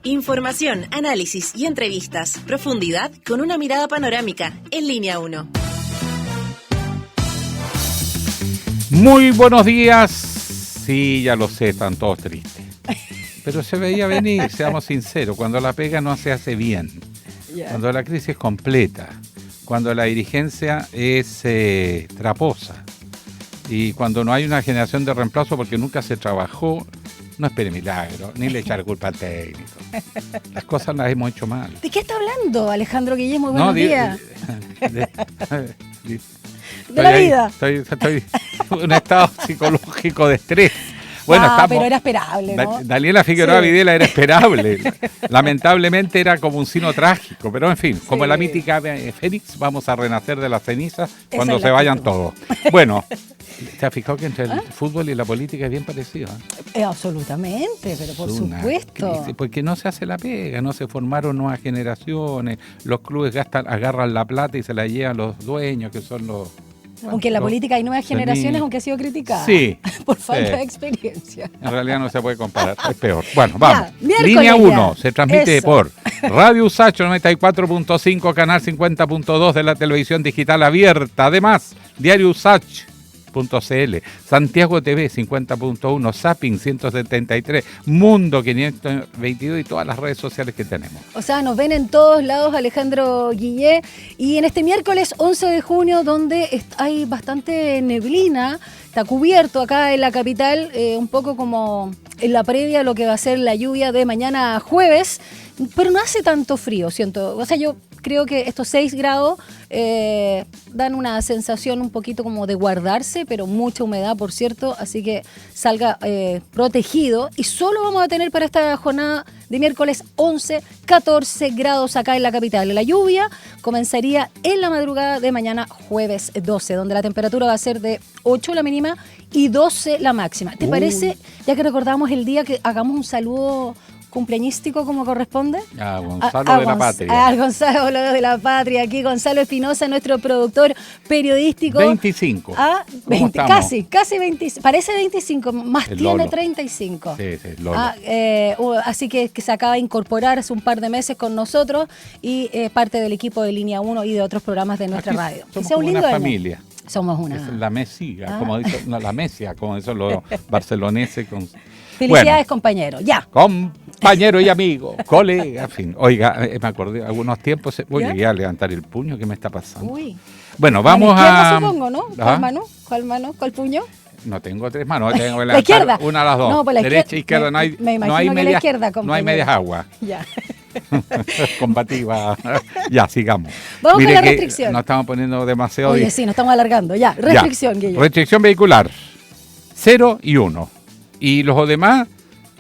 Información, análisis y entrevistas. Profundidad con una mirada panorámica. En Línea 1. Muy buenos días. Sí, ya lo sé, están todos tristes. Pero se veía venir, seamos sinceros. Cuando la pega no se hace bien. Cuando la crisis es completa. Cuando la dirigencia es traposa. Y cuando no hay una generación de reemplazo porque nunca se trabajó, no espere milagro, ni le echar culpa al técnico. Las cosas las hemos hecho mal. ¿De qué está hablando Alejandro Guillén? Muy buenos días. De la vida. Estoy en un estado psicológico de estrés. Bueno, pero era esperable, ¿no? Daniela Figueroa Videla era esperable. Lamentablemente era como un signo trágico, pero en fin, como la mítica Fénix, vamos a renacer de las cenizas cuando se vayan todos. Bueno, ¿te has fijado que entre el fútbol y la política es bien parecido? Absolutamente, pero por supuesto. Crisis, porque no se hace la pega, no se formaron nuevas generaciones, los clubes agarran la plata y se la llevan los dueños, que son los... Aunque en la política hay nuevas generaciones, aunque ha sido criticada. Sí. Por falta de experiencia. En realidad no se puede comparar, es peor. Bueno, vamos. Ya, Línea 1 se transmite por Radio Usach 94.5, canal 50.2 de la televisión digital abierta. Además, Diario Usach.cl, Santiago TV 50.1, Zapping 173, Mundo 522 y todas las redes sociales que tenemos. O sea, nos ven en todos lados, Alejandro Guillén. Y en este miércoles 11 de junio, donde hay bastante neblina, está cubierto acá en la capital, un poco como en la previa a lo que va a ser la lluvia de mañana jueves, pero no hace tanto frío, siento. O sea, yo creo que estos 6 grados dan una sensación un poquito como de guardarse, pero mucha humedad, por cierto, así que salga protegido. Y solo vamos a tener para esta jornada de miércoles 14 grados acá en la capital. La lluvia comenzaría en la madrugada de mañana jueves 12, donde la temperatura va a ser de 8 la mínima y 12 la máxima. ¿Te parece, ya que recordamos el día, que hagamos un saludo cumpleañístico como corresponde? A Gonzalo de la Patria. A Gonzalo de la Patria, aquí Gonzalo Espinosa, nuestro productor periodístico. 25. 20, casi 25. Parece 25, más el tiene Lolo. 35. Sí, Lolo. Así que se acaba de incorporar hace un par de meses con nosotros y parte del equipo de Línea 1 y de otros programas de nuestra radio. Somos como una familia. Somos una. Es la Mesia, como dicen, la Mesia, como dicen los barceloneses. Felicidades, compañero. Ya. Compañero y amigo, colega, en fin. Oiga, me acordé, algunos tiempos llegué a levantar el puño. ¿Qué me está pasando? Uy. Bueno, vamos a... supongo, ¿no? ¿Cuál mano? ¿Cuál puño? No tengo 3 manos, tengo que la izquierda. Una a las 2. No, pues la derecha, izquierda, no hay, me imagino no hay que medias, la izquierda, compañero. no hay medias aguas. Ya. Combativa. Ya, sigamos. Vamos con la restricción. Nos estamos poniendo demasiado... Oye, sí, nos estamos alargando. Ya, restricción, Guillermo. Restricción vehicular, 0 y 1. Y los demás,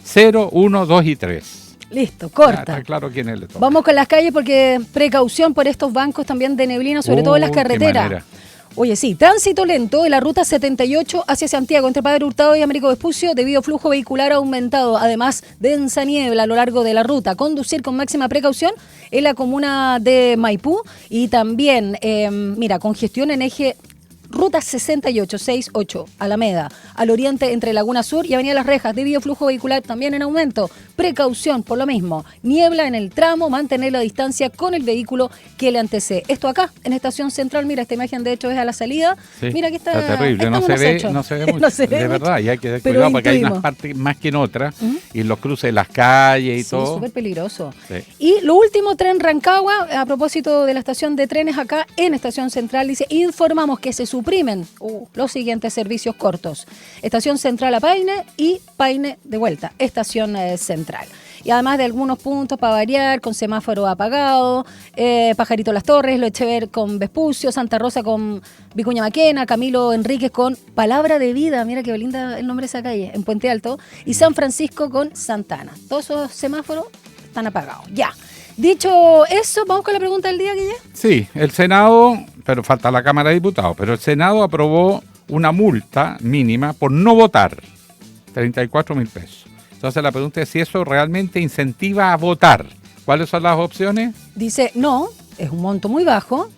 0, 1, 2 y 3. Listo, corta. Está claro quién es el toca. Vamos con las calles porque precaución por estos bancos también de neblina, sobre todo en las carreteras. Oye, sí, tránsito lento en la ruta 78 hacia Santiago, entre Padre Hurtado y Américo Vespucio, debido a flujo vehicular aumentado. Además, densa niebla a lo largo de la ruta. Conducir con máxima precaución en la comuna de Maipú y también, congestión en eje Ruta 6868, Alameda, al oriente entre Laguna Sur y Avenida Las Rejas, debido a flujo vehicular también en aumento. Precaución por lo mismo, niebla en el tramo, mantener la distancia con el vehículo que le antecede. Esto acá, en Estación Central, mira, esta imagen de hecho es a la salida. Sí, mira, aquí está terrible, no se ve mucho, de verdad, y hay que tener cuidado porque hay unas partes más que en otras, y los cruces de las calles y todo. Sí, súper peligroso. Sí. Y lo último, tren Rancagua, a propósito de la estación de trenes acá en Estación Central, dice, informamos que se suprimen los siguientes servicios cortos. Estación Central a Paine y Paine de vuelta, Estación Central. Y además de algunos puntos para variar, con semáforo apagado, Pajarito Las Torres, Lo Echever con Vespucio, Santa Rosa con Vicuña Maquena, Camilo Enríquez con Palabra de Vida, mira qué linda el nombre de esa calle, en Puente Alto, y San Francisco con Santana. Todos esos semáforos están apagados. Ya. Dicho eso, ¿vamos con la pregunta del día, Guille? Sí, el Senado, pero falta la Cámara de Diputados, pero el Senado aprobó una multa mínima por no votar, 34.000 pesos. Entonces la pregunta es si eso realmente incentiva a votar. ¿Cuáles son las opciones? Dice, no, es un monto muy bajo.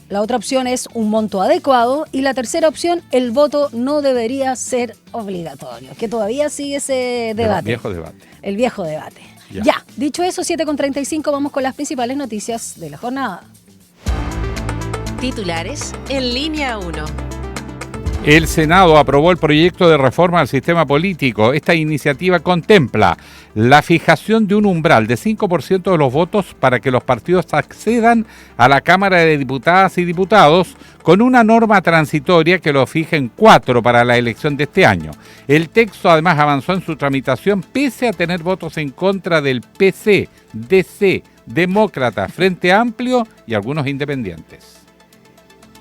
La otra opción es un monto adecuado. Y la tercera opción, el voto no debería ser obligatorio. Que todavía sigue ese debate. El viejo debate. El viejo debate. Ya, dicho eso, 7:35, vamos con las principales noticias de la jornada. Titulares en línea 1. El Senado aprobó el proyecto de reforma al sistema político. Esta iniciativa contempla la fijación de un umbral de 5% de los votos para que los partidos accedan a la Cámara de Diputadas y Diputados, con una norma transitoria que lo fija en 4 para la elección de este año. El texto además avanzó en su tramitación pese a tener votos en contra del PC, DC, Demócrata, Frente Amplio y algunos independientes.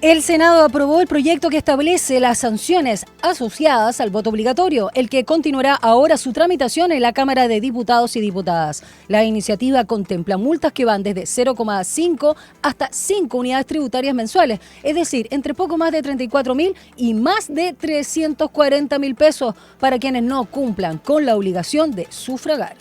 El Senado aprobó el proyecto que establece las sanciones asociadas al voto obligatorio, el que continuará ahora su tramitación en la Cámara de Diputados y Diputadas. La iniciativa contempla multas que van desde 0,5 hasta 5 unidades tributarias mensuales, es decir, entre poco más de 34.000 y más de 340.000 pesos para quienes no cumplan con la obligación de sufragar.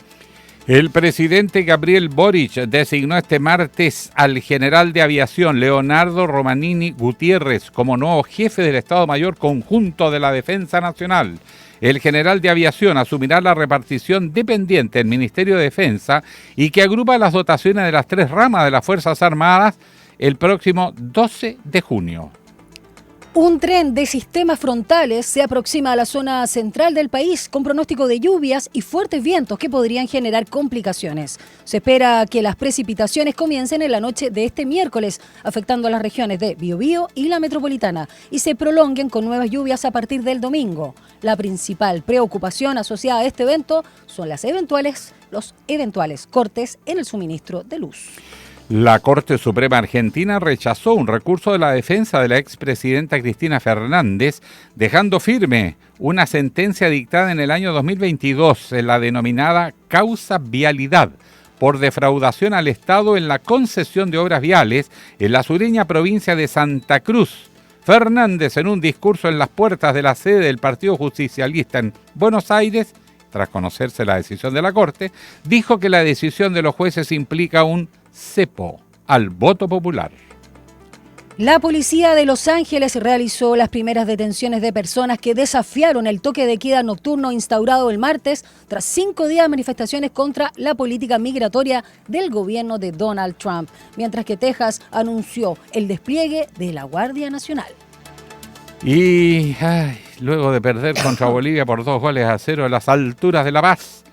El presidente Gabriel Boric designó este martes al general de aviación Leonardo Romanini Gutiérrez como nuevo jefe del Estado Mayor Conjunto de la Defensa Nacional. El general de aviación asumirá la repartición dependiente del Ministerio de Defensa y que agrupa las dotaciones de las 3 ramas de las Fuerzas Armadas el próximo 12 de junio. Un tren de sistemas frontales se aproxima a la zona central del país con pronóstico de lluvias y fuertes vientos que podrían generar complicaciones. Se espera que las precipitaciones comiencen en la noche de este miércoles, afectando a las regiones de Biobío y la metropolitana, y se prolonguen con nuevas lluvias a partir del domingo. La principal preocupación asociada a este evento son los eventuales cortes en el suministro de luz. La Corte Suprema Argentina rechazó un recurso de la defensa de la expresidenta Cristina Fernández, dejando firme una sentencia dictada en el año 2022 en la denominada causa vialidad por defraudación al Estado en la concesión de obras viales en la sureña provincia de Santa Cruz. Fernández, en un discurso en las puertas de la sede del Partido Justicialista en Buenos Aires, tras conocerse la decisión de la Corte, dijo que la decisión de los jueces implica un cepo al voto popular. La policía de Los Ángeles realizó las primeras detenciones de personas que desafiaron el toque de queda nocturno instaurado el martes tras 5 días de manifestaciones contra la política migratoria del gobierno de Donald Trump, mientras que Texas anunció el despliegue de la Guardia Nacional. Y luego de perder contra Bolivia por 2-0 a las alturas de La Paz,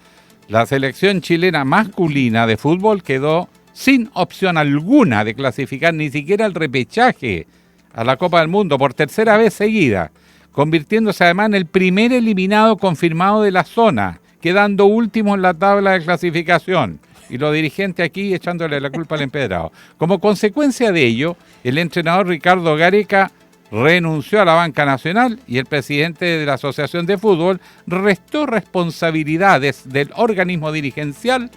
la selección chilena masculina de fútbol quedó sin opción alguna de clasificar ni siquiera el repechaje a la Copa del Mundo por tercera vez seguida, convirtiéndose además en el primer eliminado confirmado de la zona, quedando último en la tabla de clasificación. Y los dirigentes aquí echándole la culpa al empedrado. Como consecuencia de ello, el entrenador Ricardo Gareca renunció a la banca nacional y el presidente de la Asociación de Fútbol restó responsabilidades del organismo dirigencial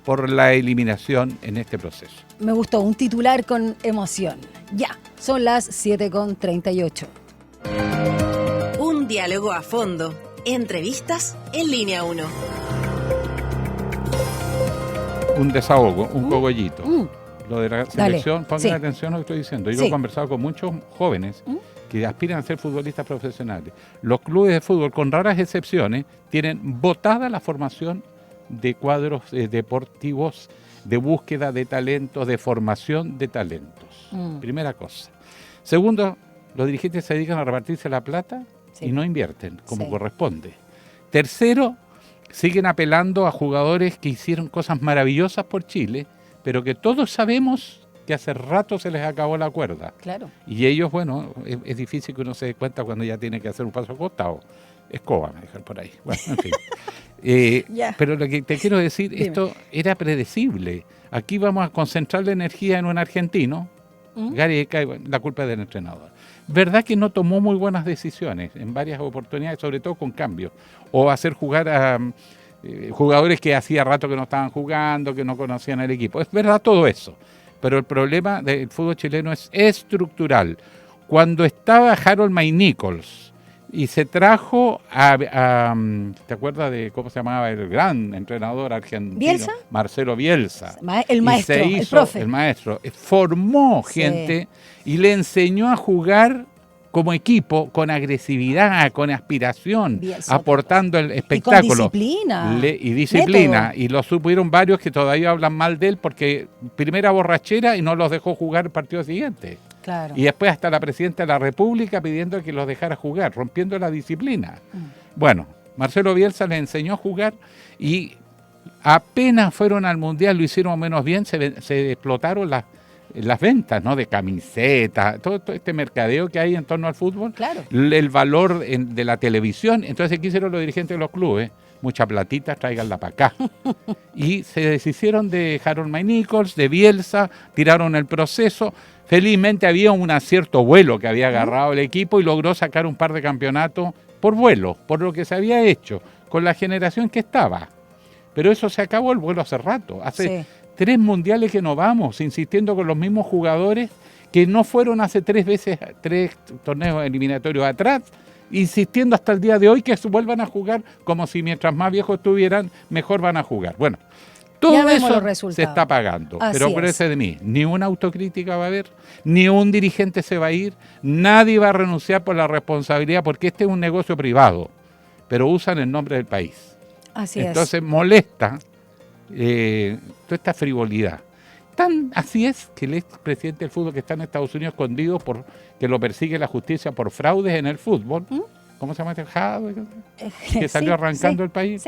por la eliminación en este proceso. Me gustó, un titular con emoción. Ya, son las 7:38. Un diálogo a fondo. Entrevistas en línea 1. Un desahogo, un cogollito. Lo de la selección, pongan atención a lo que estoy diciendo. Yo he conversado con muchos jóvenes que aspiran a ser futbolistas profesionales. Los clubes de fútbol, con raras excepciones, tienen botada la formación de cuadros deportivos, de búsqueda de talentos, de formación de talentos. Primera cosa. Segundo, los dirigentes se dedican a repartirse la plata y no invierten como corresponde. Tercero, siguen apelando a jugadores que hicieron cosas maravillosas por Chile, pero que todos sabemos que hace rato se les acabó la cuerda. Claro. Y ellos, bueno, es difícil que uno se dé cuenta cuando ya tiene que hacer un paso acostado. Escoba, me dejan por ahí. Bueno, en fin. Pero lo que te quiero decir, esto era predecible. Aquí vamos a concentrar la energía en un argentino, Gareca, y bueno, la culpa es del entrenador. Verdad que no tomó muy buenas decisiones en varias oportunidades, sobre todo con cambios. O hacer jugar a jugadores que hacía rato que no estaban jugando, que no conocían el equipo. Es verdad todo eso. Pero el problema del fútbol chileno es estructural. Cuando estaba Harold May Nichols y se trajo ¿te acuerdas de cómo se llamaba el gran entrenador argentino? ¿Bielsa? Marcelo Bielsa. El maestro, el profe. El maestro. Formó gente y le enseñó a jugar como equipo, con agresividad, con aspiración, Bielsa, aportando el espectáculo. Y disciplina. método. Y lo supieron varios que todavía hablan mal de él porque primera borrachera y no los dejó jugar el partido siguiente. Claro. Y después hasta la presidenta de la República pidiendo que los dejara jugar, rompiendo la disciplina. Bueno, Marcelo Bielsa les enseñó a jugar y apenas fueron al Mundial, lo hicieron menos bien, se explotaron las ventas, ¿no? De camisetas, todo este mercadeo que hay en torno al fútbol, claro. El valor de la televisión. Entonces, ¿qué hicieron los dirigentes de los clubes? Mucha platita, tráiganla para acá. Y se deshicieron de Harold May Nichols, de Bielsa, tiraron el proceso. Felizmente había un cierto vuelo que había agarrado el equipo y logró sacar un par de campeonatos por vuelo, por lo que se había hecho, con la generación que estaba. Pero eso se acabó el vuelo hace rato. Hace 3 mundiales que no vamos, insistiendo con los mismos jugadores que no fueron hace 3 torneos eliminatorios atrás, insistiendo hasta el día de hoy que vuelvan a jugar como si mientras más viejos estuvieran, mejor van a jugar. Bueno, todo eso se está pagando. Pero acuérdense de mí, ni una autocrítica va a haber, ni un dirigente se va a ir, nadie va a renunciar por la responsabilidad, porque este es un negocio privado, pero usan el nombre del país. Entonces molesta toda esta frivolidad. Así es que el expresidente del fútbol que está en Estados Unidos escondido por que lo persigue la justicia por fraudes en el fútbol. ¿Cómo se llama este Jadwe? Que salió arrancando el país.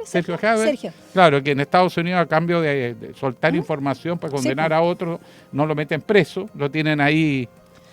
Sergio Jadwe. Claro, que en Estados Unidos, a cambio de soltar información para condenar a otro, no lo meten preso, lo tienen ahí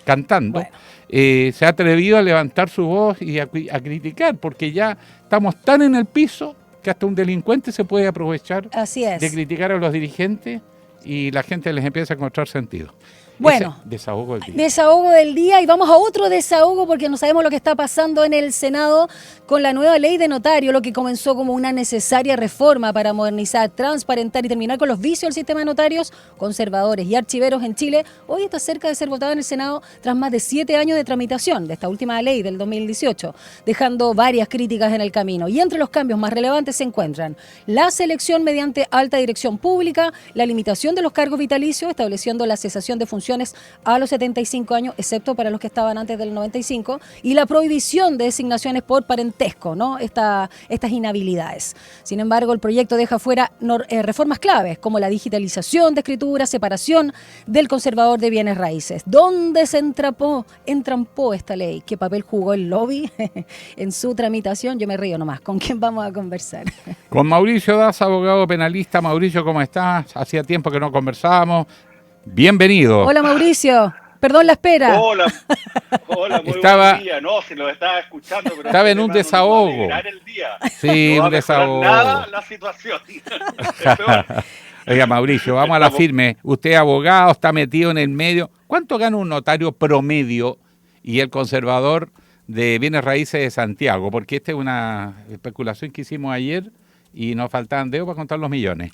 cantando. Bueno. Se ha atrevido a levantar su voz y a criticar, porque ya estamos tan en el piso que hasta un delincuente se puede aprovechar de criticar a los dirigentes y la gente les empieza a encontrar sentido. Bueno, desahogo del día. Desahogo del día, y vamos a otro desahogo porque no sabemos lo que está pasando en el Senado con la nueva ley de notario, lo que comenzó como una necesaria reforma para modernizar, transparentar y terminar con los vicios del sistema de notarios, conservadores y archiveros en Chile. Hoy está cerca de ser votada en el Senado tras más de 7 años de tramitación de esta última ley del 2018, dejando varias críticas en el camino. Y entre los cambios más relevantes se encuentran la selección mediante alta dirección pública, la limitación de los cargos vitalicios, estableciendo la cesación de funciones a los 75 años, excepto para los que estaban antes del 95, y la prohibición de designaciones por parentesco, ¿no? Estas inhabilidades. Sin embargo, el proyecto deja fuera reformas claves, como la digitalización de escritura, separación del conservador de bienes raíces. ¿Dónde se entrampó esta ley? ¿Qué papel jugó el lobby en su tramitación? Yo me río nomás. ¿Con quién vamos a conversar? Con Mauricio Daza, abogado penalista. Mauricio, ¿cómo estás? Hacía tiempo que no conversábamos. Bienvenido. Hola, Mauricio. Perdón la espera. Hola, muy buen día. No, si lo estaba escuchando, pero estaba en un desahogo. El día. Sí, no un desahogo. Nada la situación. Oiga, Mauricio, vamos a la firme. Usted es abogado, está metido en el medio. ¿Cuánto gana un notario promedio y el conservador de bienes raíces de Santiago? Porque esta es una especulación que hicimos ayer y nos faltaban dedos para contar los millones.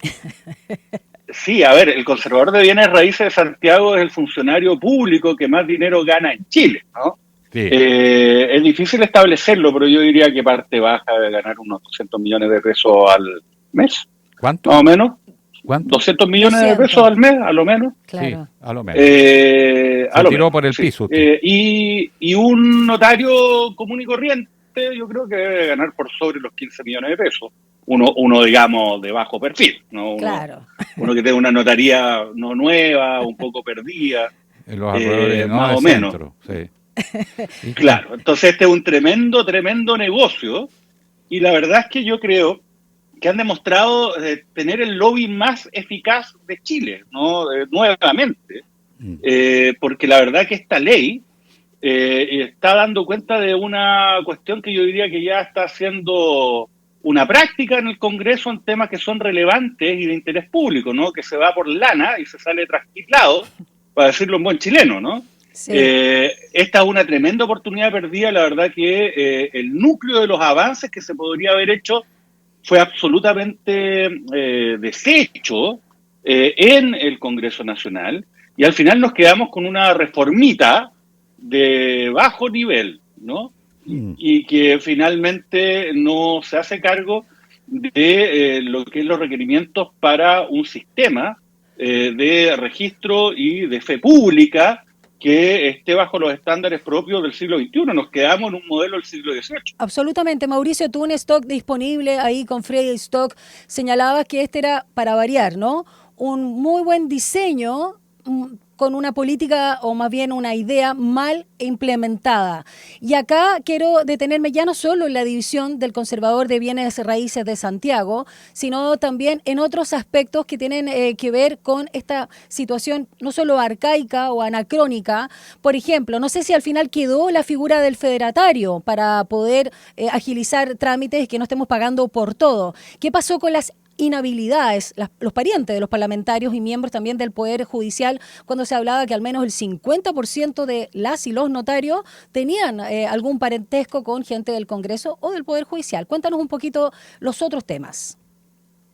Sí, a ver, el conservador de bienes raíces de Santiago es el funcionario público que más dinero gana en Chile, ¿no? Sí. Es difícil establecerlo, pero yo diría que parte baja de ganar unos 200 millones de pesos al mes. ¿Cuánto? Más o menos. ¿Cuánto? 200 millones de pesos al mes, a lo menos. Claro. Sí, a lo menos. Se tiró por el piso. Y un notario común y corriente, yo creo que debe ganar por sobre los 15 millones de pesos. Uno digamos, de bajo perfil, ¿no? Uno que tenga una notaría no nueva, un poco perdida. En los alrededores, más o menos. Centro, sí. Claro, entonces este es un tremendo negocio, y la verdad es que yo creo que han demostrado tener el lobby más eficaz de Chile, ¿no? Nuevamente, porque la verdad que esta ley está dando cuenta de una cuestión que yo diría que ya está haciendo una práctica en el Congreso en temas que son relevantes y de interés público, ¿no? Que se va por lana y se sale trasquilado, para decirlo en buen chileno, ¿no? Sí. Esta es una tremenda oportunidad perdida. La verdad que el núcleo de los avances que se podría haber hecho fue absolutamente deshecho en el Congreso Nacional, y al final nos quedamos con una reformita de bajo nivel, ¿no? Y que finalmente no se hace cargo de lo que es los requerimientos para un sistema de registro y de fe pública que esté bajo los estándares propios del siglo XXI. Nos quedamos en un modelo del siglo XVIII. Absolutamente. Mauricio, tú un stock disponible ahí con Freddy Stock, señalabas que este era para variar, ¿no? Un muy buen diseño con una política o más bien una idea mal implementada. Y acá quiero detenerme ya no solo en la división del conservador de bienes raíces de Santiago, sino también en otros aspectos que tienen que ver con esta situación no solo arcaica o anacrónica. Por ejemplo, no sé si al final quedó la figura del federatario para poder agilizar trámites y que no estemos pagando por todo. ¿Qué pasó con las inhabilidades, los parientes de los parlamentarios y miembros también del Poder Judicial, cuando se hablaba que al menos el 50% de las y los notarios tenían algún parentesco con gente del Congreso o del Poder Judicial? Cuéntanos un poquito los otros temas.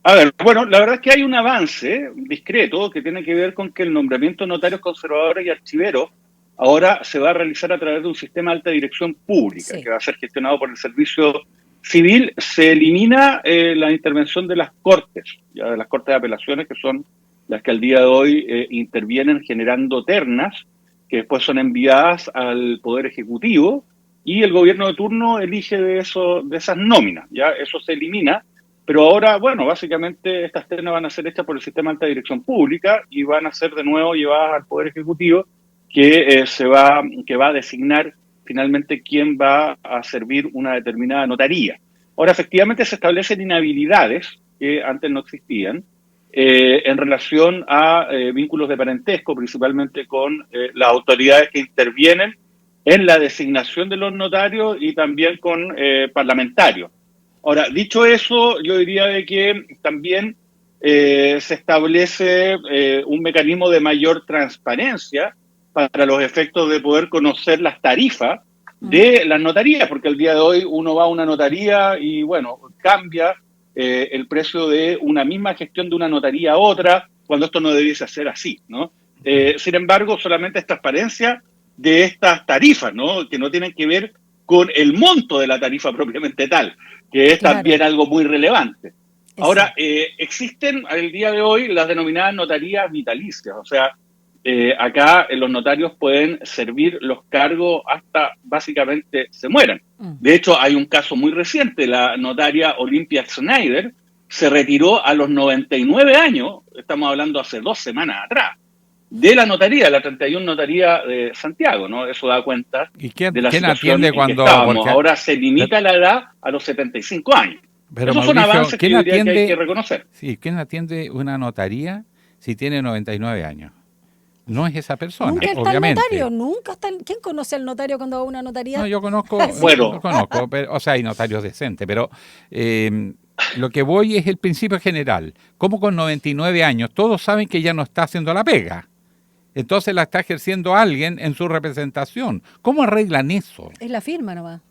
A ver, bueno, la verdad es que hay un avance discreto que tiene que ver con que el nombramiento de notarios conservadores y archiveros ahora se va a realizar a través de un sistema de alta dirección pública, que va a ser gestionado por el Servicio Civil. Se elimina la intervención de las Cortes, ya de las Cortes de Apelaciones, que son las que al día de hoy intervienen generando ternas, que después son enviadas al Poder Ejecutivo, y el gobierno de turno elige de esas nóminas. Ya eso se elimina, pero ahora, bueno, básicamente estas ternas van a ser hechas por el sistema de alta dirección pública y van a ser de nuevo llevadas al Poder Ejecutivo, que va a designar finalmente quién va a servir una determinada notaría. Ahora, efectivamente, se establecen inhabilidades que antes no existían en relación a vínculos de parentesco, principalmente con las autoridades que intervienen en la designación de los notarios y también con parlamentarios. Ahora, dicho eso, yo diría de que también se establece un mecanismo de mayor transparencia para los efectos de poder conocer las tarifas de las notarías, porque el día de hoy uno va a una notaría y, bueno, cambia el precio de una misma gestión de una notaría a otra, cuando esto no debiese ser así, ¿no? Sin embargo, solamente es transparencia de estas tarifas, ¿no? Que no tienen que ver con el monto de la tarifa propiamente tal, que es también algo muy relevante. Ahora, existen al día de hoy las denominadas notarías vitalicias, o sea, acá los notarios pueden servir los cargos hasta básicamente se mueran. De hecho, hay un caso muy reciente, la notaria Olympia Schneider se retiró a los 99 años, estamos hablando hace 2 semanas atrás, de la notaría, la 31 notaría de Santiago, ¿no? Eso da cuenta de la situación en que estábamos. Ahora se limita la edad a los 75 años. Pero esos Mauricio, son avances que yo diría que hay que reconocer. Sí, ¿quién atiende una notaría si tiene 99 años? No es esa persona, nunca está obviamente. El notario, nunca está. ¿Quién conoce al notario cuando va a una notaría? No, yo conozco, bueno, yo conozco, pero, o sea, hay notarios decentes, pero lo que voy es el principio general. Como con 99 años todos saben que ya no está haciendo la pega. Entonces la está ejerciendo alguien en su representación. ¿Cómo arreglan eso? Es la firma nomás.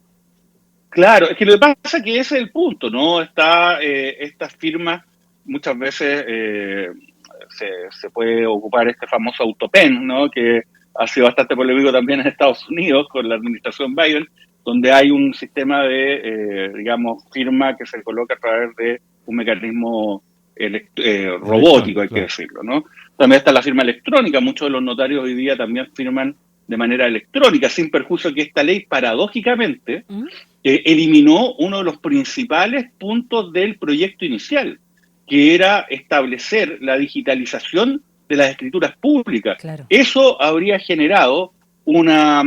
Claro, es que lo que pasa es que ese es el punto, ¿no? Estas firmas muchas veces se puede ocupar este famoso autopen, ¿no? Que ha sido bastante polémico también en Estados Unidos con la administración Biden, donde hay un sistema de, firma que se coloca a través de un mecanismo robótico, hay que decirlo, ¿no? También está la firma electrónica. Muchos de los notarios hoy día también firman de manera electrónica, sin perjuicio que esta ley, paradójicamente, eliminó uno de los principales puntos del proyecto inicial, que era establecer la digitalización de las escrituras públicas. Claro. Eso habría generado una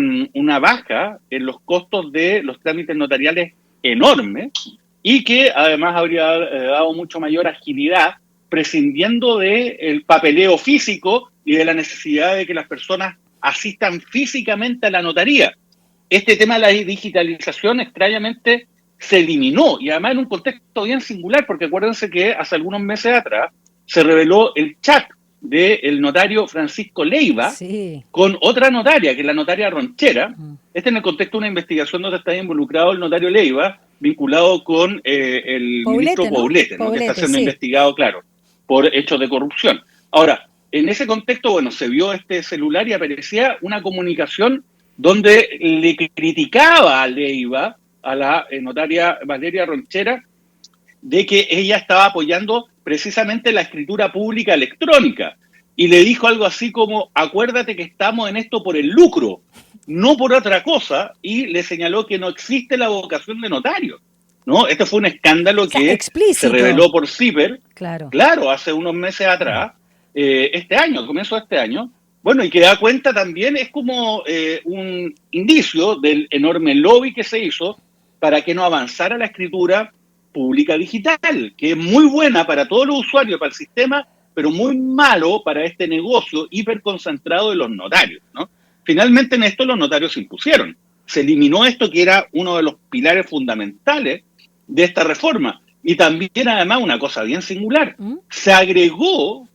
baja en los costos de los trámites notariales enorme y que además habría dado mucho mayor agilidad, prescindiendo del papeleo físico y de la necesidad de que las personas asistan físicamente a la notaría. Este tema de la digitalización extrañamente se eliminó, y además en un contexto bien singular, porque acuérdense que hace algunos meses atrás se reveló el chat del notario Francisco Leiva con otra notaria, que es la notaria Ronchera. En el contexto de una investigación donde está involucrado el notario Leiva, vinculado con el ministro Poblete, ¿no? Que está siendo investigado, claro, por hechos de corrupción. Ahora, en ese contexto, bueno, se vio este celular y aparecía una comunicación donde le criticaba a Leiva, a la notaria Valeria Ronchera, de que ella estaba apoyando precisamente la escritura pública electrónica. y le dijo algo así como, acuérdate que estamos en esto por el lucro, no por otra cosa, y le señaló que no existe la vocación de notario, ¿no? Este fue un escándalo que explícito. se reveló por CIPER, Claro, hace unos meses atrás, este año, comienzo de este año. Bueno, y que da cuenta también, es como un indicio del enorme lobby que se hizo para que no avanzara la escritura pública digital, que es muy buena para todos los usuarios, para el sistema, pero muy malo para este negocio hiperconcentrado de los notarios, ¿no? Finalmente en esto los notarios se impusieron. Se eliminó esto que era uno de los pilares fundamentales de esta reforma. Y también, además, una cosa bien singular, se agregó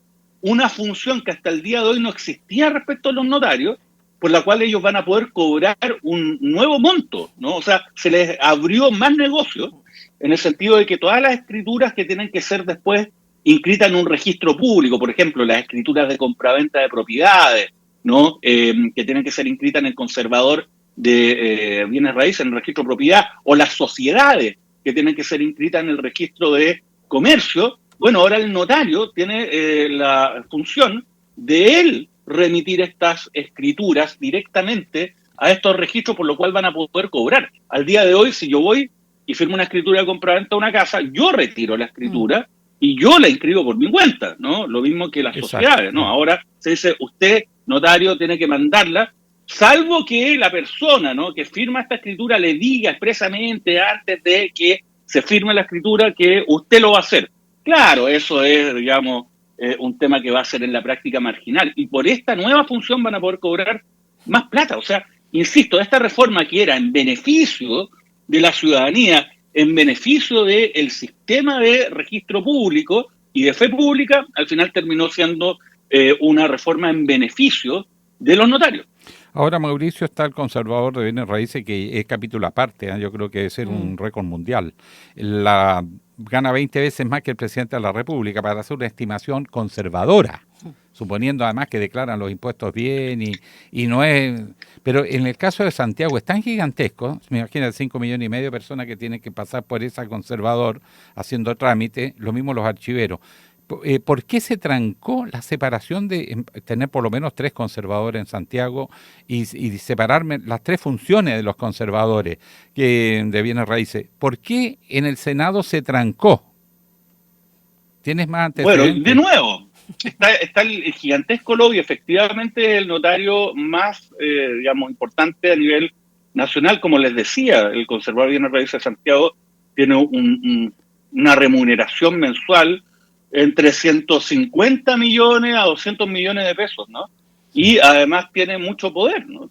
una función que hasta el día de hoy no existía respecto a los notarios, por la cual ellos van a poder cobrar un nuevo monto, ¿no? O sea, se les abrió más negocio en el sentido de que todas las escrituras que tienen que ser después inscritas en un registro público, por ejemplo, las escrituras de compraventa de propiedades, ¿no? Que tienen que ser inscritas en el conservador de bienes raíces, en el registro de propiedad, o las sociedades que tienen que ser inscritas en el registro de comercio. Bueno, ahora el notario tiene la función de él remitir estas escrituras directamente a estos registros, por lo cual van a poder cobrar. Al día de hoy, si yo voy y firmo una escritura de compraventa de una casa, yo retiro la escritura y yo la inscribo por mi cuenta, ¿no? Lo mismo que las sociedades, ¿no? Ahora se dice, usted, notario, tiene que mandarla, salvo que la persona, ¿no?, que firma esta escritura le diga expresamente antes de que se firme la escritura que usted lo va a hacer. Claro, eso es, digamos, un tema que va a ser en la práctica marginal. Y por esta nueva función van a poder cobrar más plata. O sea, insisto, esta reforma que era en beneficio de la ciudadanía, en beneficio del sistema de registro público y de fe pública, al final terminó siendo una reforma en beneficio de los notarios. Ahora, Mauricio, está el conservador de bienes raíces, que es capítulo aparte, ¿eh? Yo creo que debe ser un récord mundial. Gana 20 veces más que el presidente de la República para hacer una estimación conservadora, suponiendo además que declaran los impuestos bien y no es... Pero en el caso de Santiago es tan gigantesco, me imagino 5,5 millones de personas que tienen que pasar por ese conservador haciendo trámite, lo mismo los archiveros. ¿Por qué se trancó la separación de tener por lo menos 3 conservadores en Santiago y separarme las 3 funciones de los conservadores de bienes raíces? ¿Por qué en el Senado se trancó? ¿Tienes más antecedentes? Bueno, de nuevo, está el gigantesco lobby. Efectivamente, el notario más, digamos, importante a nivel nacional. Como les decía, el conservador de bienes raíces de Santiago tiene una remuneración mensual entre 150 millones a 200 millones de pesos, ¿no? Y además tiene mucho poder, ¿no?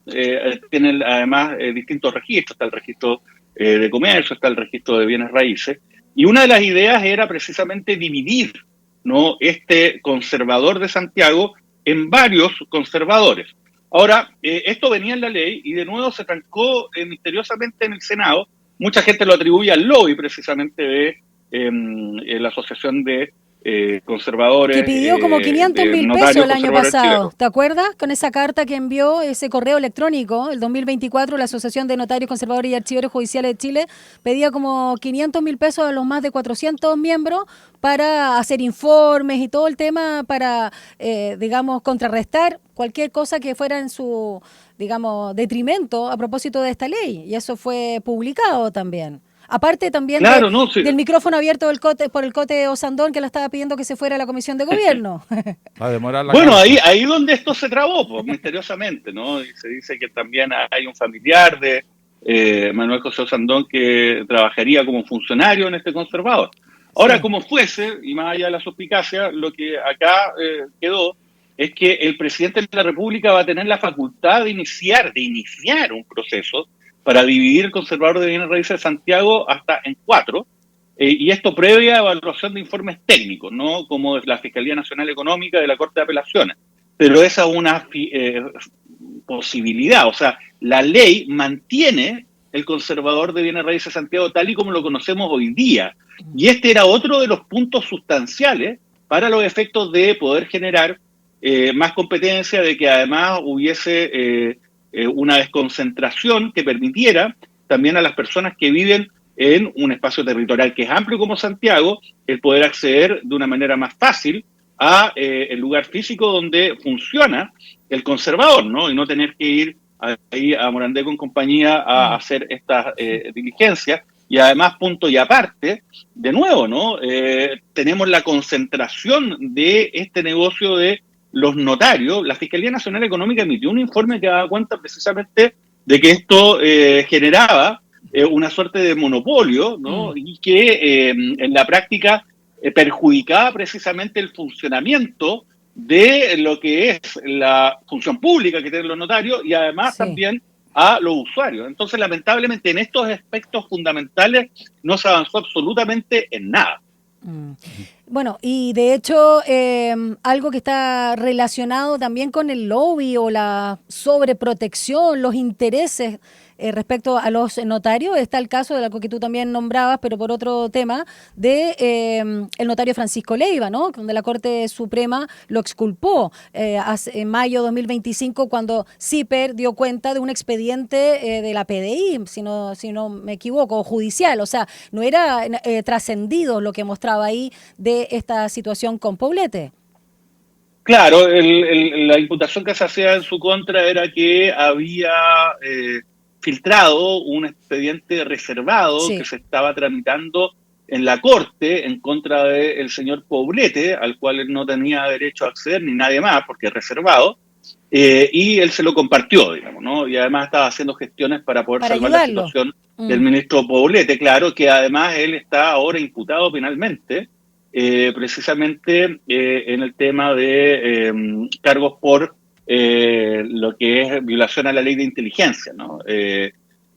Tiene además distintos registros, está el registro de comercio, está el registro de bienes raíces, y una de las ideas era precisamente dividir, ¿no?, este conservador de Santiago en varios conservadores. Ahora, esto venía en la ley y de nuevo se trancó misteriosamente en el Senado. Mucha gente lo atribuye al lobby precisamente de la Asociación de conservadores, que pidió como 500.000 pesos el año pasado, ¿te acuerdas? Con esa carta que envió, ese correo electrónico, el 2024, la Asociación de Notarios, Conservadores y Archiveros Judiciales de Chile pedía como 500.000 pesos a los más de 400 miembros para hacer informes y todo el tema para, digamos, contrarrestar cualquier cosa que fuera en su, digamos, detrimento a propósito de esta ley. Y eso fue publicado también. Aparte también claro, del micrófono abierto por el Cote Osandón, que lo estaba pidiendo que se fuera a la Comisión de Gobierno. Va a demorar bueno, ahí donde esto se trabó, pues, misteriosamente, ¿no? Y se dice que también hay un familiar de Manuel José Osandón que trabajaría como funcionario en este conservador. Ahora, como fuese, y más allá de la suspicacia, lo que acá quedó es que el presidente de la República va a tener la facultad de iniciar un proceso para dividir el conservador de bienes raíces de Santiago hasta en 4, y esto previa evaluación de informes técnicos, ¿no?, como de la Fiscalía Nacional Económica de la Corte de Apelaciones. Pero esa es una posibilidad, o sea, la ley mantiene el conservador de bienes raíces de Santiago tal y como lo conocemos hoy día. Y este era otro de los puntos sustanciales para los efectos de poder generar más competencia, de que además hubiese una desconcentración que permitiera también a las personas que viven en un espacio territorial que es amplio como Santiago, el poder acceder de una manera más fácil a el lugar físico donde funciona el conservador, ¿no? Y no tener que ir ahí a Morandé con compañía a hacer estas diligencias. Y además, punto y aparte, de nuevo, ¿no? Tenemos la concentración de este negocio de los notarios. La Fiscalía Nacional Económica emitió un informe que daba cuenta precisamente de que esto generaba una suerte de monopolio, ¿no? Y que en la práctica perjudicaba precisamente el funcionamiento de lo que es la función pública que tienen los notarios y además también a los usuarios. Entonces, lamentablemente, en estos aspectos fundamentales no se avanzó absolutamente en nada. Bueno, y de hecho, algo que está relacionado también con el lobby o la sobreprotección, los intereses respecto a los notarios, está el caso de algo que tú también nombrabas, pero por otro tema, de el notario Francisco Leiva, ¿no? Donde la Corte Suprema lo exculpó en mayo de 2025 cuando CIPER dio cuenta de un expediente de la PDI, si no me equivoco, judicial. O sea, no era trascendido lo que mostraba ahí de esta situación con Poblete. Claro, la imputación que se hacía en su contra era que había filtrado un expediente reservado que se estaba tramitando en la Corte en contra del señor Poblete, al cual él no tenía derecho a acceder ni nadie más porque es reservado, y él se lo compartió, digamos, ¿no? Y además estaba haciendo gestiones para poder salvar ayudarlo. La situación del ministro Poblete, claro, que además él está ahora imputado penalmente, precisamente en el tema de cargos por lo que es violación a la ley de inteligencia, ¿no?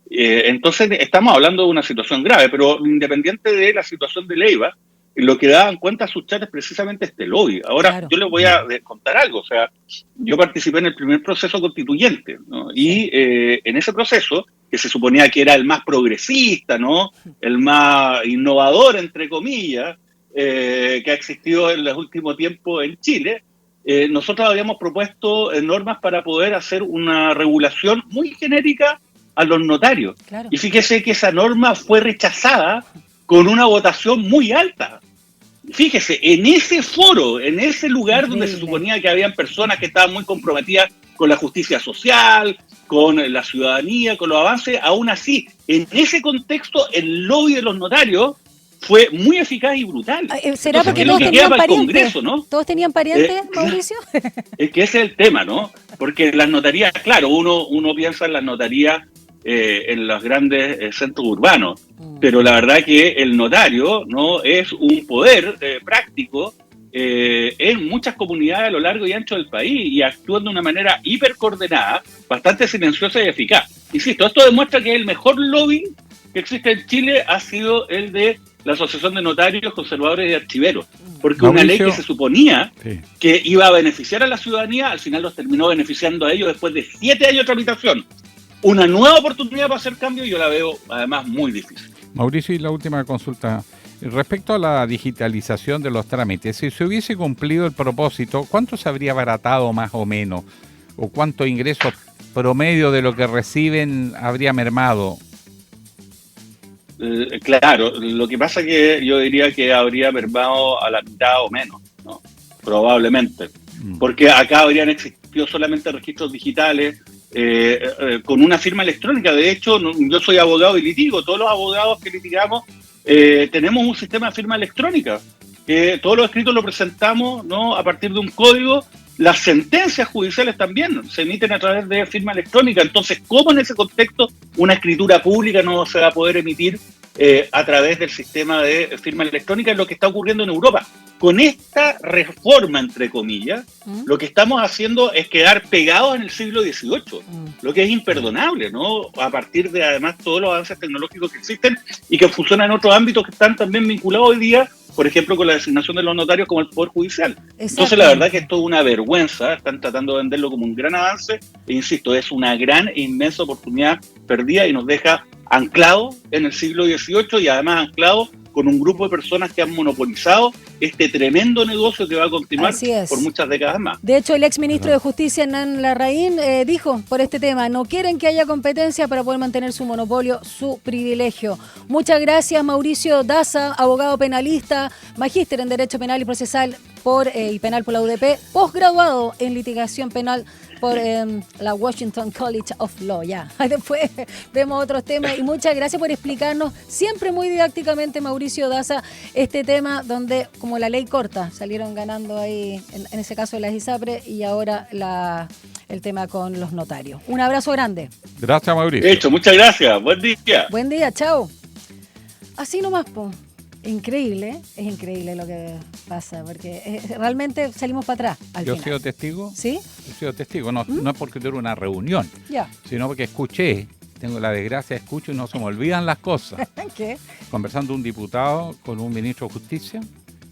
Entonces estamos hablando de una situación grave, pero independiente de la situación de Leiva, lo que daban cuenta sus chats es precisamente este lobby. Ahora, yo les voy a contar algo, o sea, yo participé en el primer proceso constituyente, ¿no? Y en ese proceso, que se suponía que era el más progresista, ¿no? El más innovador, entre comillas, que ha existido en los últimos tiempos en Chile, nosotros habíamos propuesto normas para poder hacer una regulación muy genérica a los notarios. Claro. Y fíjese que esa norma fue rechazada con una votación muy alta. Fíjese, en ese foro, en ese lugar donde se suponía que habían personas que estaban muy comprometidas con la justicia social, con la ciudadanía, con los avances, aún así, en ese contexto, el lobby de los notarios fue muy eficaz y brutal. ¿Será porque todos tenían parientes? ¿Todos tenían parientes, Mauricio? Es que ese es el tema, ¿no? Porque las notarías, claro, uno piensa en las notarías en los grandes centros urbanos, pero la verdad que el notario no es un poder práctico en muchas comunidades a lo largo y ancho del país y actúan de una manera hipercoordenada, bastante silenciosa y eficaz. Insisto, esto demuestra que el mejor lobby que existe en Chile ha sido el de la Asociación de Notarios, Conservadores y Archiveros, porque Mauricio, una ley que se suponía que iba a beneficiar a la ciudadanía, al final los terminó beneficiando a ellos después de 7 años de tramitación. Una nueva oportunidad para hacer cambio, yo la veo además muy difícil. Mauricio, y la última consulta. Respecto a la digitalización de los trámites, si se hubiese cumplido el propósito, ¿cuánto se habría abaratado más o menos? ¿O cuánto ingreso promedio de lo que reciben habría mermado? Claro, lo que pasa es que yo diría que habría mermado a la mitad o menos, ¿no? Probablemente. Porque acá habrían existido solamente registros digitales, con una firma electrónica. De hecho, yo soy abogado y litigo. Todos los abogados que litigamos tenemos un sistema de firma electrónica. Todos los escritos lo presentamos, ¿no? A partir de un código. Las sentencias judiciales también se emiten a través de firma electrónica. Entonces, ¿cómo en ese contexto una escritura pública no se va a poder emitir a través del sistema de firma electrónica? Es lo que está ocurriendo en Europa. Con esta reforma, entre comillas, lo que estamos haciendo es quedar pegados en el siglo XVIII, lo que es imperdonable, ¿no? A partir de, además, todos los avances tecnológicos que existen y que funcionan en otros ámbitos que están también vinculados hoy día, por ejemplo, con la designación de los notarios como el Poder Judicial. Entonces, la verdad que esto es una vergüenza, están tratando de venderlo como un gran avance, e insisto, es una gran e inmensa oportunidad perdida y nos deja anclados en el siglo XVIII y además anclados con un grupo de personas que han monopolizado este tremendo negocio que va a continuar por muchas décadas más. De hecho, el exministro de Justicia, Hernán Larraín, dijo por este tema, no quieren que haya competencia para poder mantener su monopolio, su privilegio. Muchas gracias, Mauricio Daza, abogado penalista, magíster en Derecho Penal y Procesal y Penal por la UDP, posgraduado en litigación penal por la Washington College of Law. Ya, después vemos otros temas y muchas gracias por explicarnos siempre muy didácticamente, Mauricio Daza, este tema donde como la ley corta salieron ganando ahí, en ese caso las ISAPRE y ahora el tema con los notarios. Un abrazo grande. Gracias, Mauricio. Hecho, muchas gracias. Buen día. Buen día, chao. Así nomás, po. Increíble, es increíble lo que pasa, porque realmente salimos para atrás al final. Yo he sido testigo. ¿Sí? He sido testigo, no es porque tuve una reunión, sino porque escuché, tengo la desgracia, escucho y no se me olvidan las cosas. ¿Qué? Conversando un diputado con un ministro de Justicia,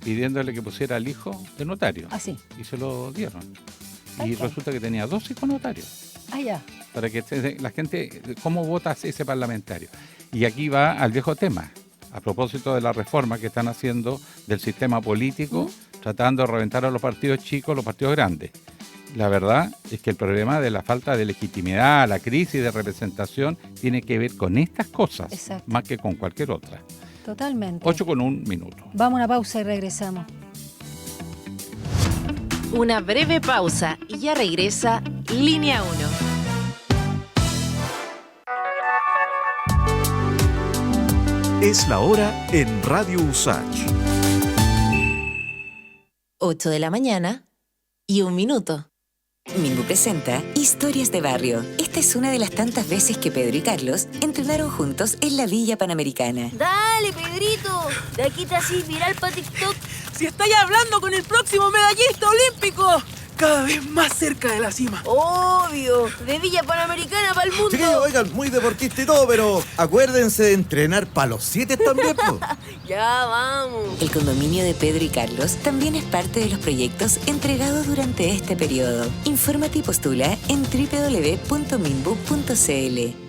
pidiéndole que pusiera al hijo de notario. Ah, sí. Y se lo dieron. Y resulta que tenía 2 hijos notarios. Ah, ya. Para que la gente, ¿cómo vota ese parlamentario? Y aquí va al viejo tema. A propósito de la reforma que están haciendo del sistema político, tratando de reventar a los partidos chicos, los partidos grandes. La verdad es que el problema de la falta de legitimidad, la crisis de representación, tiene que ver con estas cosas, exacto, más que con cualquier otra. Totalmente. 8:01. Vamos a una pausa y regresamos. Una breve pausa y ya regresa Línea 1. Es la hora en Radio USACH. 8 de la mañana y 1 minuto. Minbu presenta Historias de Barrio. Esta es una de las tantas veces que Pedro y Carlos entrenaron juntos en la Villa Panamericana. Dale, Pedrito, de aquí te haces viral para TikTok. Si estáis hablando con el próximo medallista olímpico, cada vez más cerca de la cima. Obvio, de Villa Panamericana para el mundo. Sí, oigan, muy deportista y todo, pero acuérdense de entrenar para los 7 también, po. Ya vamos. El condominio de Pedro y Carlos también es parte de los proyectos entregados durante este periodo. Infórmate y postula en www.minbu.cl.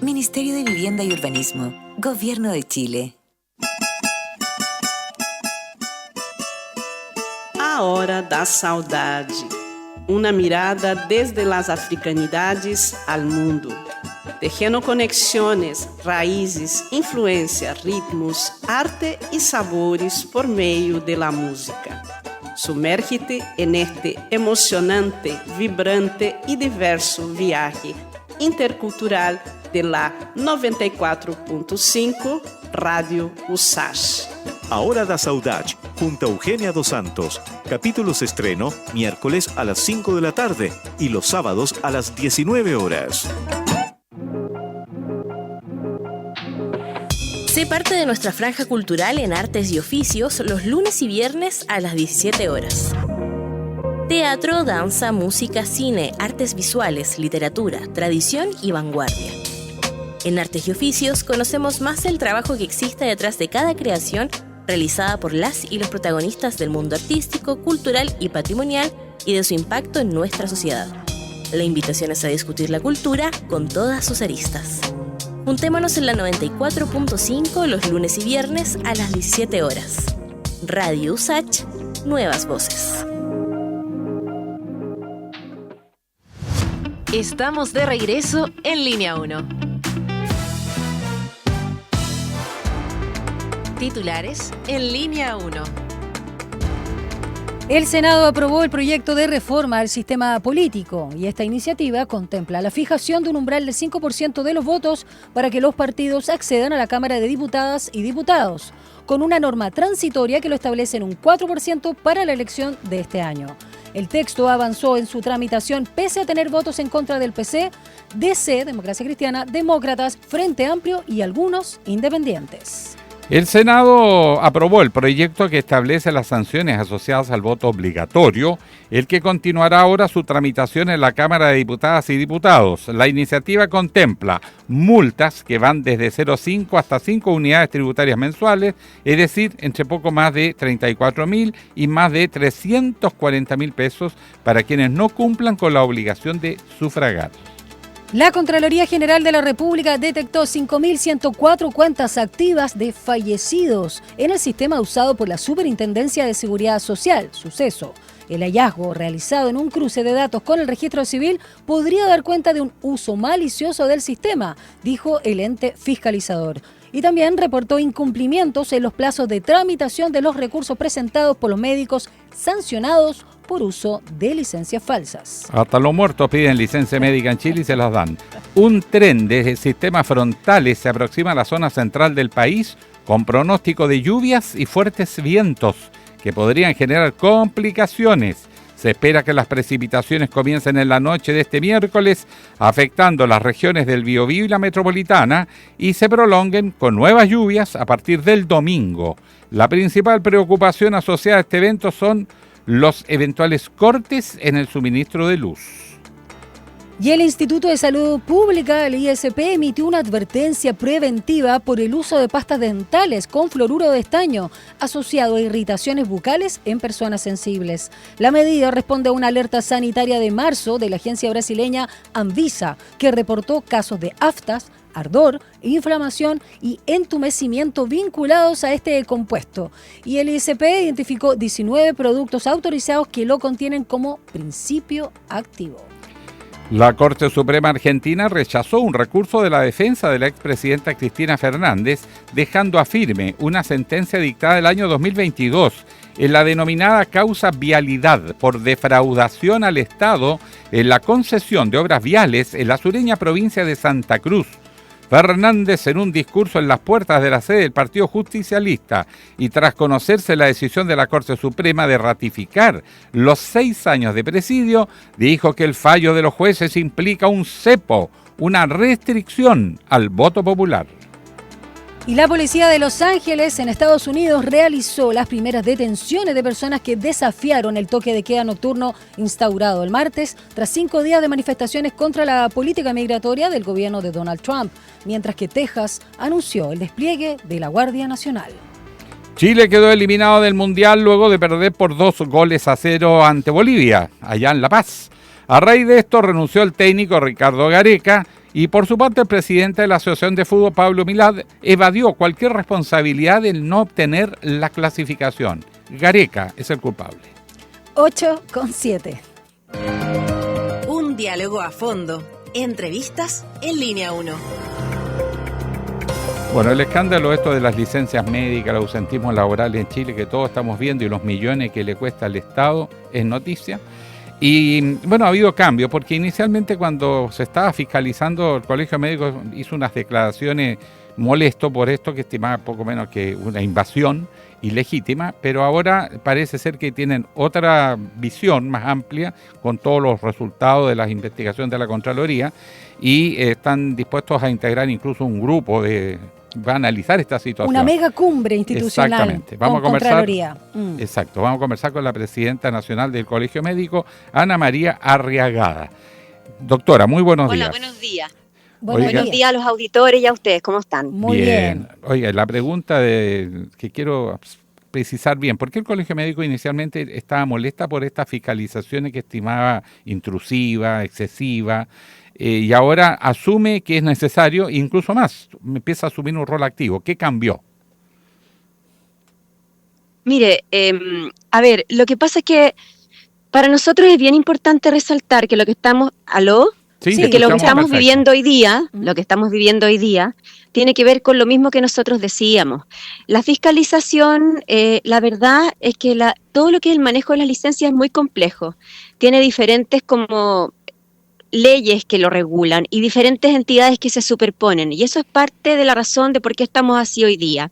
Ministerio de Vivienda y Urbanismo. Gobierno de Chile. A Hora da Saudade. Una mirada desde las africanidades al mundo, tejendo conexiones, raízes, influencia, ritmos, arte y sabores por medio de la música. Sumérgete en este emocionante, vibrante y diverso viaje intercultural de la 94.5 Radio USACH. A Hora da Saudade, junto a Eugenia Dos Santos. Capítulos estreno miércoles a las 5 de la tarde y los sábados a las 19 horas. Sé parte de nuestra franja cultural en artes y oficios los lunes y viernes a las 17 horas. Teatro, danza, música, cine, artes visuales, literatura, tradición y vanguardia. En Artes y Oficios conocemos más del trabajo que existe detrás de cada creación realizada por las y los protagonistas del mundo artístico, cultural y patrimonial y de su impacto en nuestra sociedad. La invitación es a discutir la cultura con todas sus aristas. Juntémonos en la 94.5 los lunes y viernes a las 17 horas. Radio USACH, nuevas voces. Estamos de regreso en Línea 1. Titulares en Línea 1. El Senado aprobó el proyecto de reforma al sistema político y esta iniciativa contempla la fijación de un umbral del 5% de los votos para que los partidos accedan a la Cámara de Diputadas y Diputados, con una norma transitoria que lo establece en un 4% para la elección de este año. El texto avanzó en su tramitación pese a tener votos en contra del PC, DC, Democracia Cristiana, Demócratas, Frente Amplio y algunos independientes. El Senado aprobó el proyecto que establece las sanciones asociadas al voto obligatorio, el que continuará ahora su tramitación en la Cámara de Diputadas y Diputados. La iniciativa contempla multas que van desde 0,5 hasta 5 unidades tributarias mensuales, es decir, entre poco más de 34.000 y más de 340.000 pesos para quienes no cumplan con la obligación de sufragar. La Contraloría General de la República detectó 5.104 cuentas activas de fallecidos en el sistema usado por la Superintendencia de Seguridad Social, Suceso. El hallazgo, realizado en un cruce de datos con el registro civil, podría dar cuenta de un uso malicioso del sistema, dijo el ente fiscalizador. Y también reportó incumplimientos en los plazos de tramitación de los recursos presentados por los médicos sancionados por uso de licencias falsas. Hasta los muertos piden licencia médica en Chile y se las dan. Un tren de sistemas frontales se aproxima a la zona central del país con pronóstico de lluvias y fuertes vientos que podrían generar complicaciones. Se espera que las precipitaciones comiencen en la noche de este miércoles, afectando las regiones del Biobío y la metropolitana, y se prolonguen con nuevas lluvias a partir del domingo. La principal preocupación asociada a este evento son los eventuales cortes en el suministro de luz. Y el Instituto de Salud Pública, el ISP, emitió una advertencia preventiva por el uso de pastas dentales con fluoruro de estaño asociado a irritaciones bucales en personas sensibles. La medida responde a una alerta sanitaria de marzo de la agencia brasileña Anvisa, que reportó casos de aftas, ardor, inflamación y entumecimiento vinculados a este compuesto. Y el ISP identificó 19 productos autorizados que lo contienen como principio activo. La Corte Suprema Argentina rechazó un recurso de la defensa de la expresidenta Cristina Fernández, dejando a firme una sentencia dictada el año 2022 en la denominada causa vialidad por defraudación al Estado en la concesión de obras viales en la sureña provincia de Santa Cruz. Fernández, en un discurso en las puertas de la sede del Partido Justicialista y tras conocerse la decisión de la Corte Suprema de ratificar los 6 años de presidio, dijo que el fallo de los jueces implica un cepo, una restricción al voto popular. Y la policía de Los Ángeles, en Estados Unidos, realizó las primeras detenciones de personas que desafiaron el toque de queda nocturno instaurado el martes, tras 5 días de manifestaciones contra la política migratoria del gobierno de Donald Trump, mientras que Texas anunció el despliegue de la Guardia Nacional. Chile quedó eliminado del Mundial luego de perder por 2-0 ante Bolivia, allá en La Paz. A raíz de esto renunció el técnico Ricardo Gareca, y por su parte el presidente de la Asociación de Fútbol, Pablo Milad, evadió cualquier responsabilidad en no obtener la clasificación. Gareca es el culpable. 8:7. Un diálogo a fondo. Entrevistas en Línea 1. Bueno, el escándalo esto de las licencias médicas, el ausentismo laboral en Chile, que todos estamos viendo, y los millones que le cuesta al Estado, es noticia. Y bueno, ha habido cambios, porque inicialmente cuando se estaba fiscalizando, el Colegio Médico hizo unas declaraciones molesto por esto, que estimaba poco menos que una invasión ilegítima, pero ahora parece ser que tienen otra visión más amplia con todos los resultados de las investigaciones de la Contraloría y están dispuestos a integrar incluso un grupo va a analizar esta situación. Una mega cumbre institucional. Exactamente. Vamos con a conversar, Contraloría. Exacto. Vamos a conversar con la presidenta nacional del Colegio Médico, Ana María Arriagada. Doctora, muy buenos días. Hola, buenos días. Buenos días a los auditores y a ustedes, ¿cómo están? Muy bien. Oiga, la pregunta que quiero precisar bien, ¿por qué el Colegio Médico inicialmente estaba molesta por estas fiscalizaciones que estimaba intrusiva, excesiva? Y ahora asume que es necesario, incluso más, empieza a asumir un rol activo. ¿Qué cambió? Mire, a ver, lo que pasa es que para nosotros es bien importante resaltar que lo que estamos... ¿Aló? Sí, que lo que estamos viviendo hoy día, tiene que ver con lo mismo que nosotros decíamos. La fiscalización, la verdad es que todo lo que es el manejo de las licencias es muy complejo. Tiene diferentes como leyes que lo regulan y diferentes entidades que se superponen. Y eso es parte de la razón de por qué estamos así hoy día.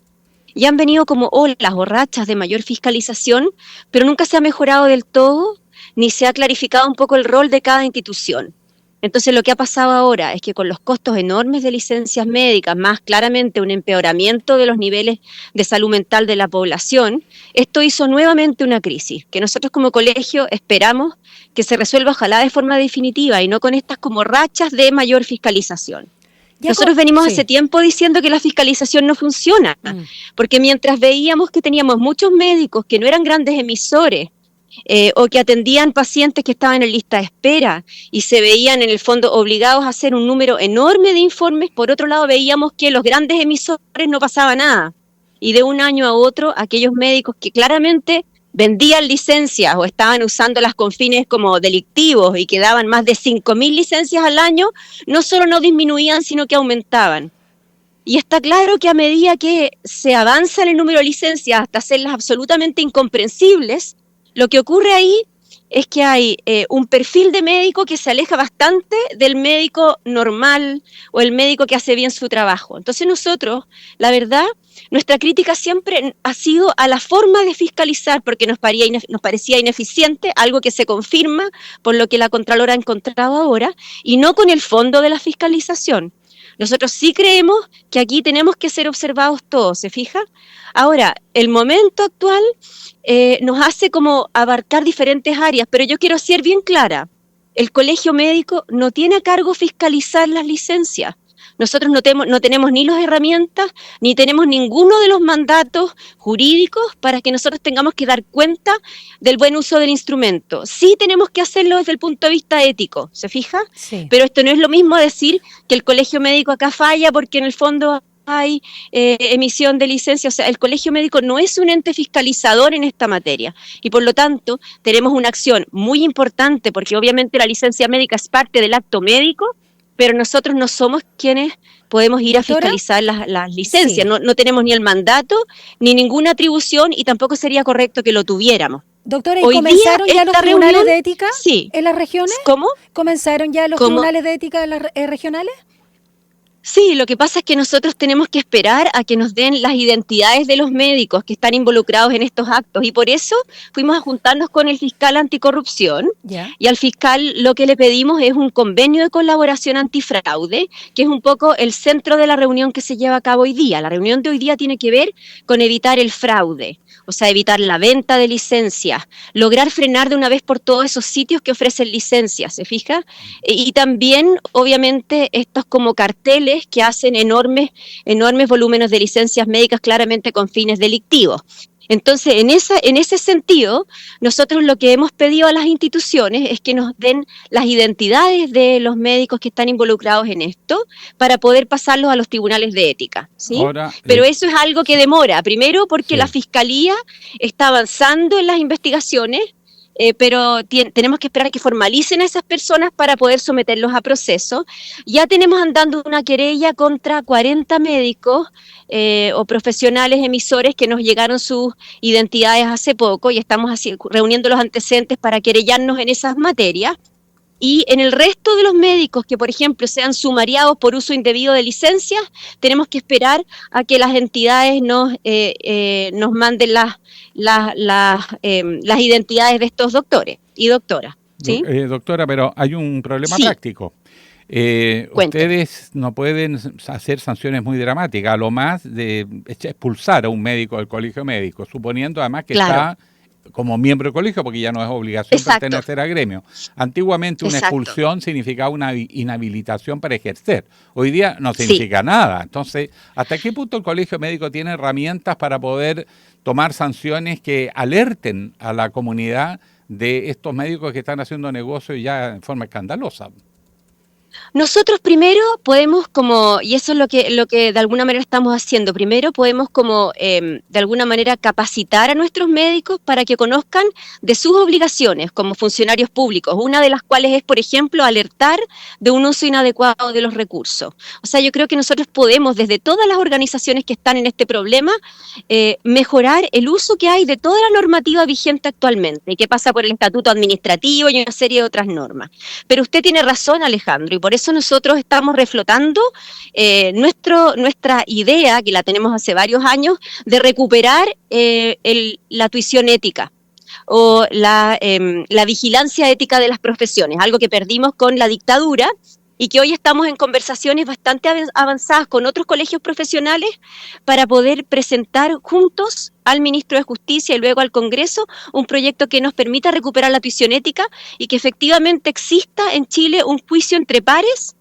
Y han venido como olas o rachas de mayor fiscalización, pero nunca se ha mejorado del todo, ni se ha clarificado un poco el rol de cada institución. Entonces lo que ha pasado ahora es que con los costos enormes de licencias médicas, más claramente un empeoramiento de los niveles de salud mental de la población, esto hizo nuevamente una crisis, que nosotros como colegio esperamos que se resuelva ojalá de forma definitiva y no con estas como rachas de mayor fiscalización. Nosotros venimos hace tiempo diciendo que la fiscalización no funciona, porque mientras veíamos que teníamos muchos médicos que no eran grandes emisores o que atendían pacientes que estaban en lista de espera y se veían en el fondo obligados a hacer un número enorme de informes. Por otro lado, veíamos que los grandes emisores no pasaba nada. Y de un año a otro, aquellos médicos que claramente vendían licencias o estaban usándolas con fines como delictivos y que daban más de 5.000 licencias al año, no solo no disminuían, sino que aumentaban. Y está claro que a medida que se avanza en el número de licencias hasta hacerlas absolutamente incomprensibles, lo que ocurre ahí es que hay un perfil de médico que se aleja bastante del médico normal o el médico que hace bien su trabajo. Entonces nosotros, la verdad, nuestra crítica siempre ha sido a la forma de fiscalizar, porque nos parecía ineficiente, algo que se confirma por lo que la Contralora ha encontrado ahora, y no con el fondo de la fiscalización. Nosotros sí creemos que aquí tenemos que ser observados todos, ¿se fija? Ahora, el momento actual nos hace como abarcar diferentes áreas, pero yo quiero ser bien clara. El colegio médico no tiene a cargo fiscalizar las licencias. Nosotros no tenemos ni las herramientas, ni tenemos ninguno de los mandatos jurídicos para que nosotros tengamos que dar cuenta del buen uso del instrumento. Sí tenemos que hacerlo desde el punto de vista ético, ¿se fija? Sí. Pero esto no es lo mismo decir que el colegio médico acá falla porque en el fondo hay emisión de licencia. O sea, el colegio médico no es un ente fiscalizador en esta materia y por lo tanto tenemos una acción muy importante porque obviamente la licencia médica es parte del acto médico, pero nosotros no somos quienes podemos ir a fiscalizar las licencias. Sí. No tenemos ni el mandato, ni ninguna atribución y tampoco sería correcto que lo tuviéramos. Doctora, ¿y comenzaron ya los tribunales de ética en las regiones? ¿Cómo? ¿Comenzaron ya los tribunales de ética en las regionales? Sí, lo que pasa es que nosotros tenemos que esperar a que nos den las identidades de los médicos que están involucrados en estos actos y por eso fuimos a juntarnos con el fiscal anticorrupción y al fiscal lo que le pedimos es un convenio de colaboración antifraude, que es un poco el centro de la reunión que se lleva a cabo hoy día. La reunión de hoy día tiene que ver con evitar el fraude, o sea, evitar la venta de licencias, lograr frenar de una vez por todos esos sitios que ofrecen licencias, ¿se fija? Y también, obviamente, estos como carteles que hacen enormes volúmenes de licencias médicas claramente con fines delictivos. Entonces, en ese sentido, nosotros lo que hemos pedido a las instituciones es que nos den las identidades de los médicos que están involucrados en esto para poder pasarlos a los tribunales de ética, ¿sí? Ahora, pero eso es algo que demora, primero porque la Fiscalía está avanzando en las investigaciones, pero tenemos que esperar a que formalicen a esas personas para poder someterlos a proceso. Ya tenemos andando una querella contra 40 médicos o profesionales emisores que nos llegaron sus identidades hace poco y estamos reuniendo los antecedentes para querellarnos en esas materias. Y en el resto de los médicos que, por ejemplo, sean sumariados por uso indebido de licencias, tenemos que esperar a que las entidades nos manden las identidades de estos doctores y doctoras. ¿Sí? Doctora, pero hay un problema práctico. Ustedes no pueden hacer sanciones muy dramáticas, a lo más de expulsar a un médico del colegio médico, suponiendo además que está como miembro del colegio, porque ya no es obligación pertenecer al gremio. Antiguamente una expulsión significaba una inhabilitación para ejercer. Hoy día no significa nada. Entonces, ¿hasta qué punto el colegio médico tiene herramientas para poder tomar sanciones que alerten a la comunidad de estos médicos que están haciendo negocio ya en forma escandalosa? Nosotros primero podemos y eso es lo que de alguna manera estamos haciendo, primero podemos de alguna manera capacitar a nuestros médicos para que conozcan de sus obligaciones como funcionarios públicos, una de las cuales es, por ejemplo, alertar de un uso inadecuado de los recursos. O sea, yo creo que nosotros podemos, desde todas las organizaciones que están en este problema, mejorar el uso que hay de toda la normativa vigente actualmente, que pasa por el estatuto administrativo y una serie de otras normas. Pero usted tiene razón, Alejandro, y por eso nosotros estamos reflotando nuestra idea, que la tenemos hace varios años, de recuperar la tuición ética o la vigilancia ética de las profesiones, algo que perdimos con la dictadura y que hoy estamos en conversaciones bastante avanzadas con otros colegios profesionales para poder presentar juntos al Ministro de Justicia y luego al Congreso un proyecto que nos permita recuperar la tuición ética y que efectivamente exista en Chile un juicio entre pares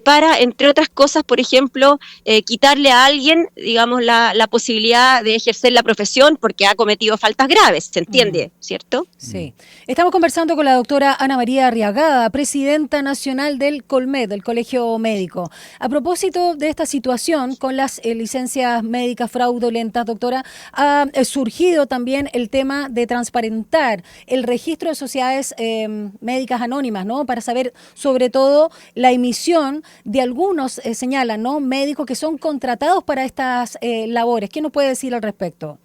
para, entre otras cosas, por ejemplo, quitarle a alguien, digamos, la posibilidad de ejercer la profesión porque ha cometido faltas graves, ¿se entiende? ¿Cierto? Sí. Estamos conversando con la doctora Ana María Arriagada, presidenta nacional del Colmed, del Colegio Médico. A propósito de esta situación con las licencias médicas fraudulentas, doctora, ha surgido también el tema de transparentar el registro de sociedades médicas anónimas, ¿no? Para saber, sobre todo, la emisión de algunos, señalan, ¿no?, médicos que son contratados para estas labores. ¿Qué nos puede decir al respecto?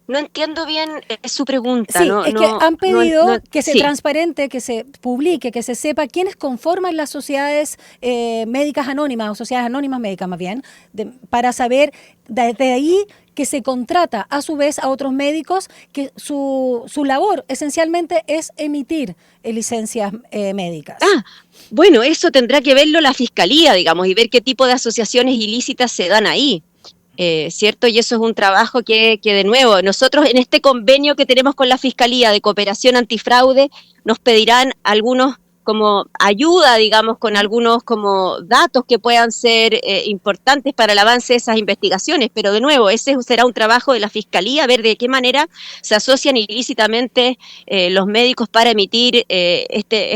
No entiendo bien su pregunta. Sí, es que han pedido que se sí. transparente, que se publique, que se sepa quiénes conforman las sociedades médicas anónimas, o sociedades anónimas médicas más bien, para saber de ahí que se contrata a su vez a otros médicos que su labor esencialmente es emitir licencias médicas. Bueno, eso tendrá que verlo la Fiscalía, digamos, y ver qué tipo de asociaciones ilícitas se dan ahí. ¿Cierto? Y eso es un trabajo que de nuevo, nosotros en este convenio que tenemos con la Fiscalía de Cooperación Antifraude, nos pedirán algunos como ayuda, digamos, con algunos como datos que puedan ser importantes para el avance de esas investigaciones, pero de nuevo, ese será un trabajo de la Fiscalía, ver de qué manera se asocian ilícitamente los médicos para emitir este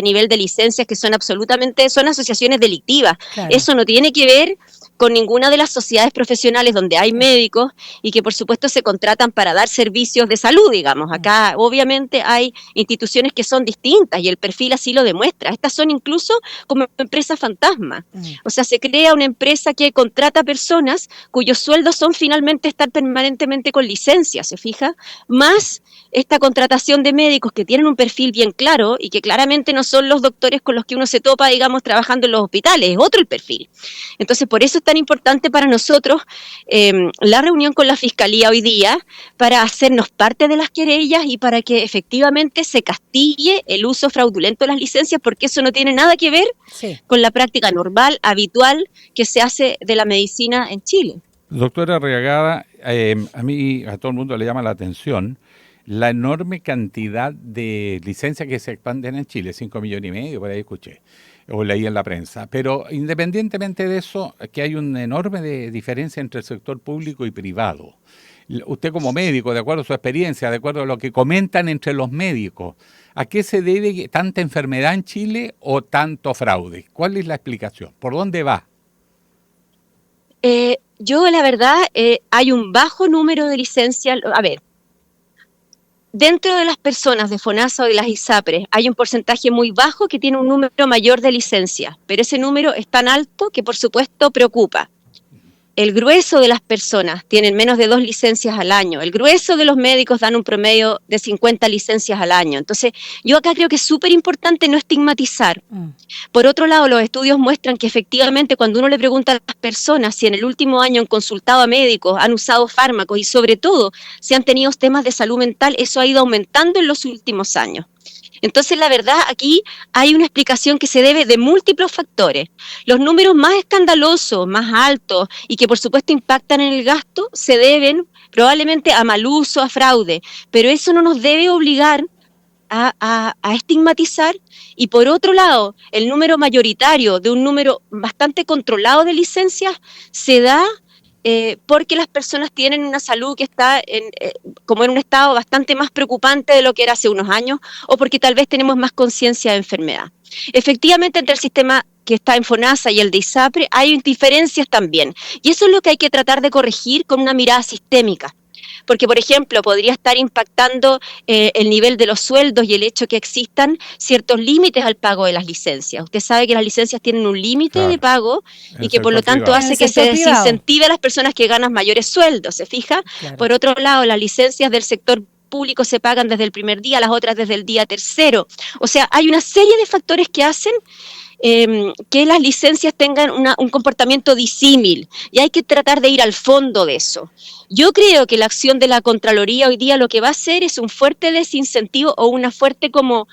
nivel de licencias que son asociaciones delictivas. Claro. Eso no tiene que ver con ninguna de las sociedades profesionales donde hay médicos y que por supuesto se contratan para dar servicios de salud, digamos. Acá obviamente hay instituciones que son distintas y el perfil así lo demuestra. Estas son incluso como empresas fantasma. O sea, se crea una empresa que contrata personas cuyos sueldos son finalmente estar permanentemente con licencia, ¿se fija? Más esta contratación de médicos que tienen un perfil bien claro y que claramente no son los doctores con los que uno se topa, digamos, trabajando en los hospitales, es otro el perfil. Entonces, por eso es tan importante para nosotros la reunión con la Fiscalía hoy día para hacernos parte de las querellas y para que efectivamente se castigue el uso fraudulento de las licencias, porque eso no tiene nada que ver con la práctica normal, habitual, que se hace de la medicina en Chile. Doctora Arriagada, a todo el mundo le llama la atención la enorme cantidad de licencias que se expanden en Chile, 5,5 millones, por ahí escuché, o leí en la prensa. Pero independientemente de eso, que hay una enorme diferencia entre el sector público y privado. Usted como médico, de acuerdo a su experiencia, de acuerdo a lo que comentan entre los médicos, ¿a qué se debe tanta enfermedad en Chile o tanto fraude? ¿Cuál es la explicación? ¿Por dónde va? Yo, la verdad, hay un bajo número de licencias. A ver, dentro de las personas de FONASA o de las ISAPRES hay un porcentaje muy bajo que tiene un número mayor de licencias, pero ese número es tan alto que por supuesto preocupa. El grueso de las personas tienen menos de 2 licencias al año. El grueso de los médicos dan un promedio de 50 licencias al año. Entonces, yo acá creo que es súper importante no estigmatizar. Por otro lado, los estudios muestran que efectivamente cuando uno le pregunta a las personas si en el último año han consultado a médicos, han usado fármacos y sobre todo si han tenido temas de salud mental, eso ha ido aumentando en los últimos años. Entonces, la verdad, aquí hay una explicación que se debe de múltiples factores. Los números más escandalosos, más altos y que por supuesto impactan en el gasto, se deben probablemente a mal uso, a fraude, pero eso no nos debe obligar a estigmatizar. Y por otro lado, el número mayoritario de un número bastante controlado de licencias se da porque las personas tienen una salud que está como en un estado bastante más preocupante de lo que era hace unos años, o porque tal vez tenemos más conciencia de enfermedad. Efectivamente, entre el sistema que está en FONASA y el de ISAPRE hay diferencias también, y eso es lo que hay que tratar de corregir con una mirada sistémica. Porque, por ejemplo, podría estar impactando el nivel de los sueldos y el hecho que existan ciertos límites al pago de las licencias. Usted sabe que las licencias tienen un límite de pago y que por lo tanto hace que se desincentive a las personas que ganan mayores sueldos, ¿se fija? Claro. Por otro lado, las licencias del sector público se pagan desde el primer día, las otras desde el día tercero. O sea, hay una serie de factores que hacen que las licencias tengan un comportamiento disímil y hay que tratar de ir al fondo de eso. Yo creo que la acción de la Contraloría hoy día lo que va a hacer es un fuerte desincentivo o una fuerte como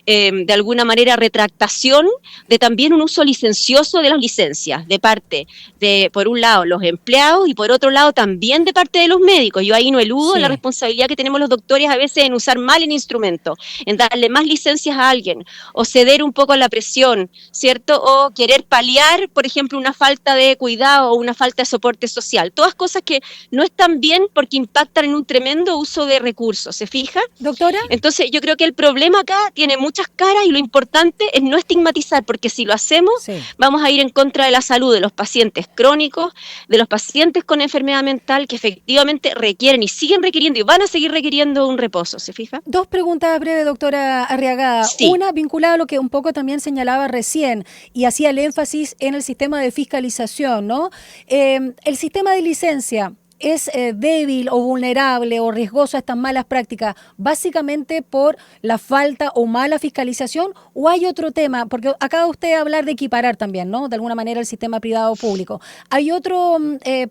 de alguna manera retractación de también un uso licencioso de las licencias de parte de, por un lado, los empleados y por otro lado también de parte de los médicos. Yo ahí no eludo la responsabilidad que tenemos los doctores a veces en usar mal el instrumento, en darle más licencias a alguien o ceder un poco a la presión ¿cierto? O querer paliar, por ejemplo, una falta de cuidado o una falta de soporte social. Todas cosas que no están bien porque impactan en un tremendo uso de recursos, ¿se fija? Doctora. Entonces, yo creo que el problema acá tiene muchas caras y lo importante es no estigmatizar, porque si lo hacemos, vamos a ir en contra de la salud de los pacientes crónicos, de los pacientes con enfermedad mental que efectivamente requieren y siguen requiriendo y van a seguir requiriendo un reposo, ¿se fija? Dos preguntas breves, doctora Arriagada. Sí. Una vinculada a lo que un poco también señalaba recién y hacía el énfasis en el sistema de fiscalización, ¿no? El sistema de licencia es débil o vulnerable o riesgoso a estas malas prácticas básicamente por la falta o mala fiscalización, o hay otro tema, porque acaba usted de hablar de equiparar también, ¿no? De alguna manera el sistema privado o público. ¿Hay otro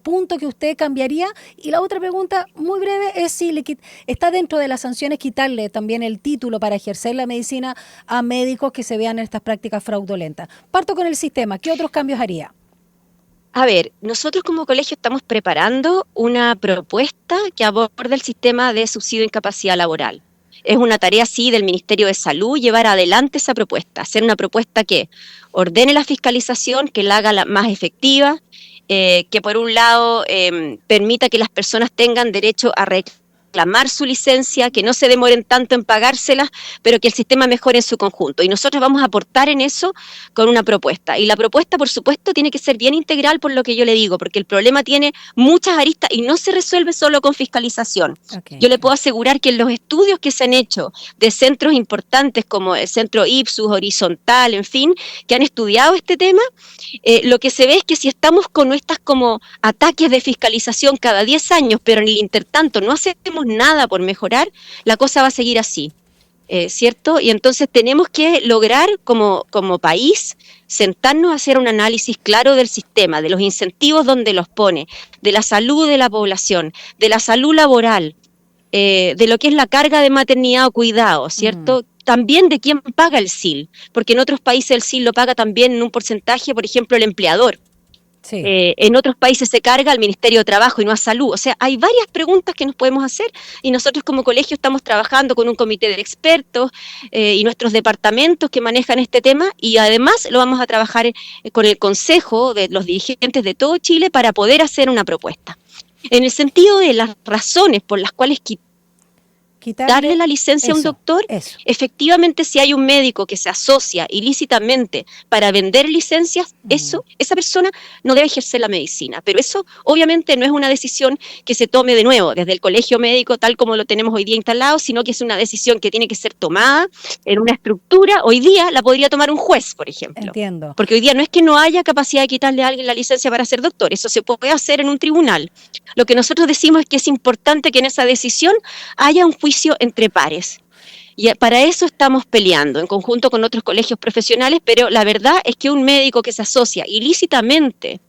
punto que usted cambiaría? Y la otra pregunta muy breve es si está dentro de las sanciones quitarle también el título para ejercer la medicina a médicos que se vean en estas prácticas fraudulentas. Parto con el sistema, ¿qué otros cambios haría? A ver, nosotros como colegio estamos preparando una propuesta que aborda el sistema de subsidio de incapacidad laboral. Es una tarea, sí, del Ministerio de Salud llevar adelante esa propuesta, hacer una propuesta que ordene la fiscalización, que la haga más efectiva, que por un lado permita que las personas tengan derecho a reclamar su licencia, que no se demoren tanto en pagárselas, pero que el sistema mejore en su conjunto. Y nosotros vamos a aportar en eso con una propuesta. Y la propuesta, por supuesto, tiene que ser bien integral por lo que yo le digo, porque el problema tiene muchas aristas y no se resuelve solo con fiscalización. Yo le puedo asegurar que en los estudios que se han hecho de centros importantes como el Centro Ipsos, Horizontal, en fin, que han estudiado este tema, lo que se ve es que si estamos con estas como ataques de fiscalización cada 10 años, pero en el intertanto no hacemos nada por mejorar, la cosa va a seguir así, ¿cierto? Y entonces tenemos que lograr como país sentarnos a hacer un análisis claro del sistema, de los incentivos donde los pone, de la salud de la población, de la salud laboral, de lo que es la carga de maternidad o cuidado, ¿cierto? También de quién paga el SIL, porque en otros países el SIL lo paga también en un porcentaje, por ejemplo, el empleador. Sí. En otros países se carga al Ministerio de Trabajo y no a Salud. O sea, hay varias preguntas que nos podemos hacer y nosotros como colegio estamos trabajando con un comité de expertos y nuestros departamentos que manejan este tema, y además lo vamos a trabajar con el consejo de los dirigentes de todo Chile para poder hacer una propuesta. En el sentido de las razones por las cuales darle la licencia a un doctor, efectivamente si hay un médico que se asocia ilícitamente para vender licencias, esa persona no debe ejercer la medicina, pero eso obviamente no es una decisión que se tome de nuevo desde el colegio médico tal como lo tenemos hoy día instalado, sino que es una decisión que tiene que ser tomada en una estructura. Hoy día la podría tomar un juez, por ejemplo. Entiendo. Porque hoy día no es que no haya capacidad de quitarle a alguien la licencia para ser doctor, eso se puede hacer en un tribunal. Lo que nosotros decimos es que es importante que en esa decisión haya un juicio entre pares. Y para eso estamos peleando en conjunto con otros colegios profesionales, pero la verdad es que un médico que se asocia ilícitamente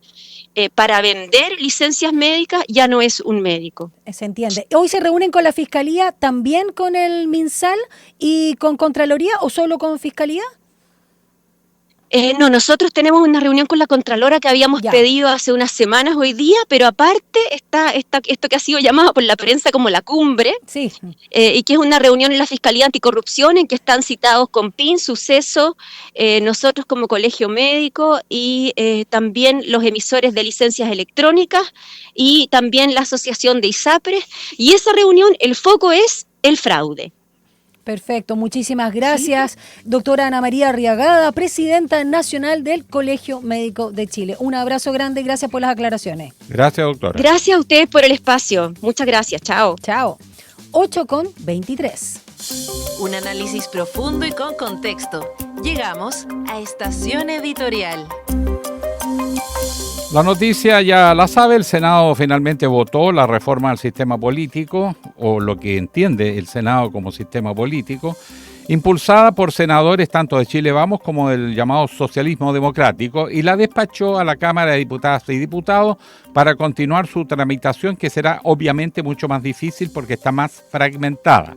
para vender licencias médicas ya no es un médico. Se entiende. ¿Hoy se reúnen con la Fiscalía, también con el MinSal y con Contraloría, o solo con Fiscalía? No, nosotros tenemos una reunión con la Contralora que habíamos pedido hace unas semanas hoy día, pero aparte está esto que ha sido llamado por la prensa como la cumbre, y que es una reunión en la Fiscalía Anticorrupción en que están citados CONPIN, Suceso, nosotros como colegio médico y también los emisores de licencias electrónicas y también la Asociación de ISAPRES, y esa reunión el foco es el fraude. Perfecto, muchísimas gracias, doctora Ana María Arriagada, presidenta nacional del Colegio Médico de Chile. Un abrazo grande y gracias por las aclaraciones. Gracias, doctora. Gracias a ustedes por el espacio. Muchas gracias. Chao. Chao. 8:23. Un análisis profundo y con contexto. Llegamos a Estación Editorial. La noticia ya la sabe, el Senado finalmente votó la reforma al sistema político, o lo que entiende el Senado como sistema político, impulsada por senadores tanto de Chile Vamos como del llamado socialismo democrático, y la despachó a la Cámara de Diputadas y Diputados para continuar su tramitación, que será obviamente mucho más difícil porque está más fragmentada.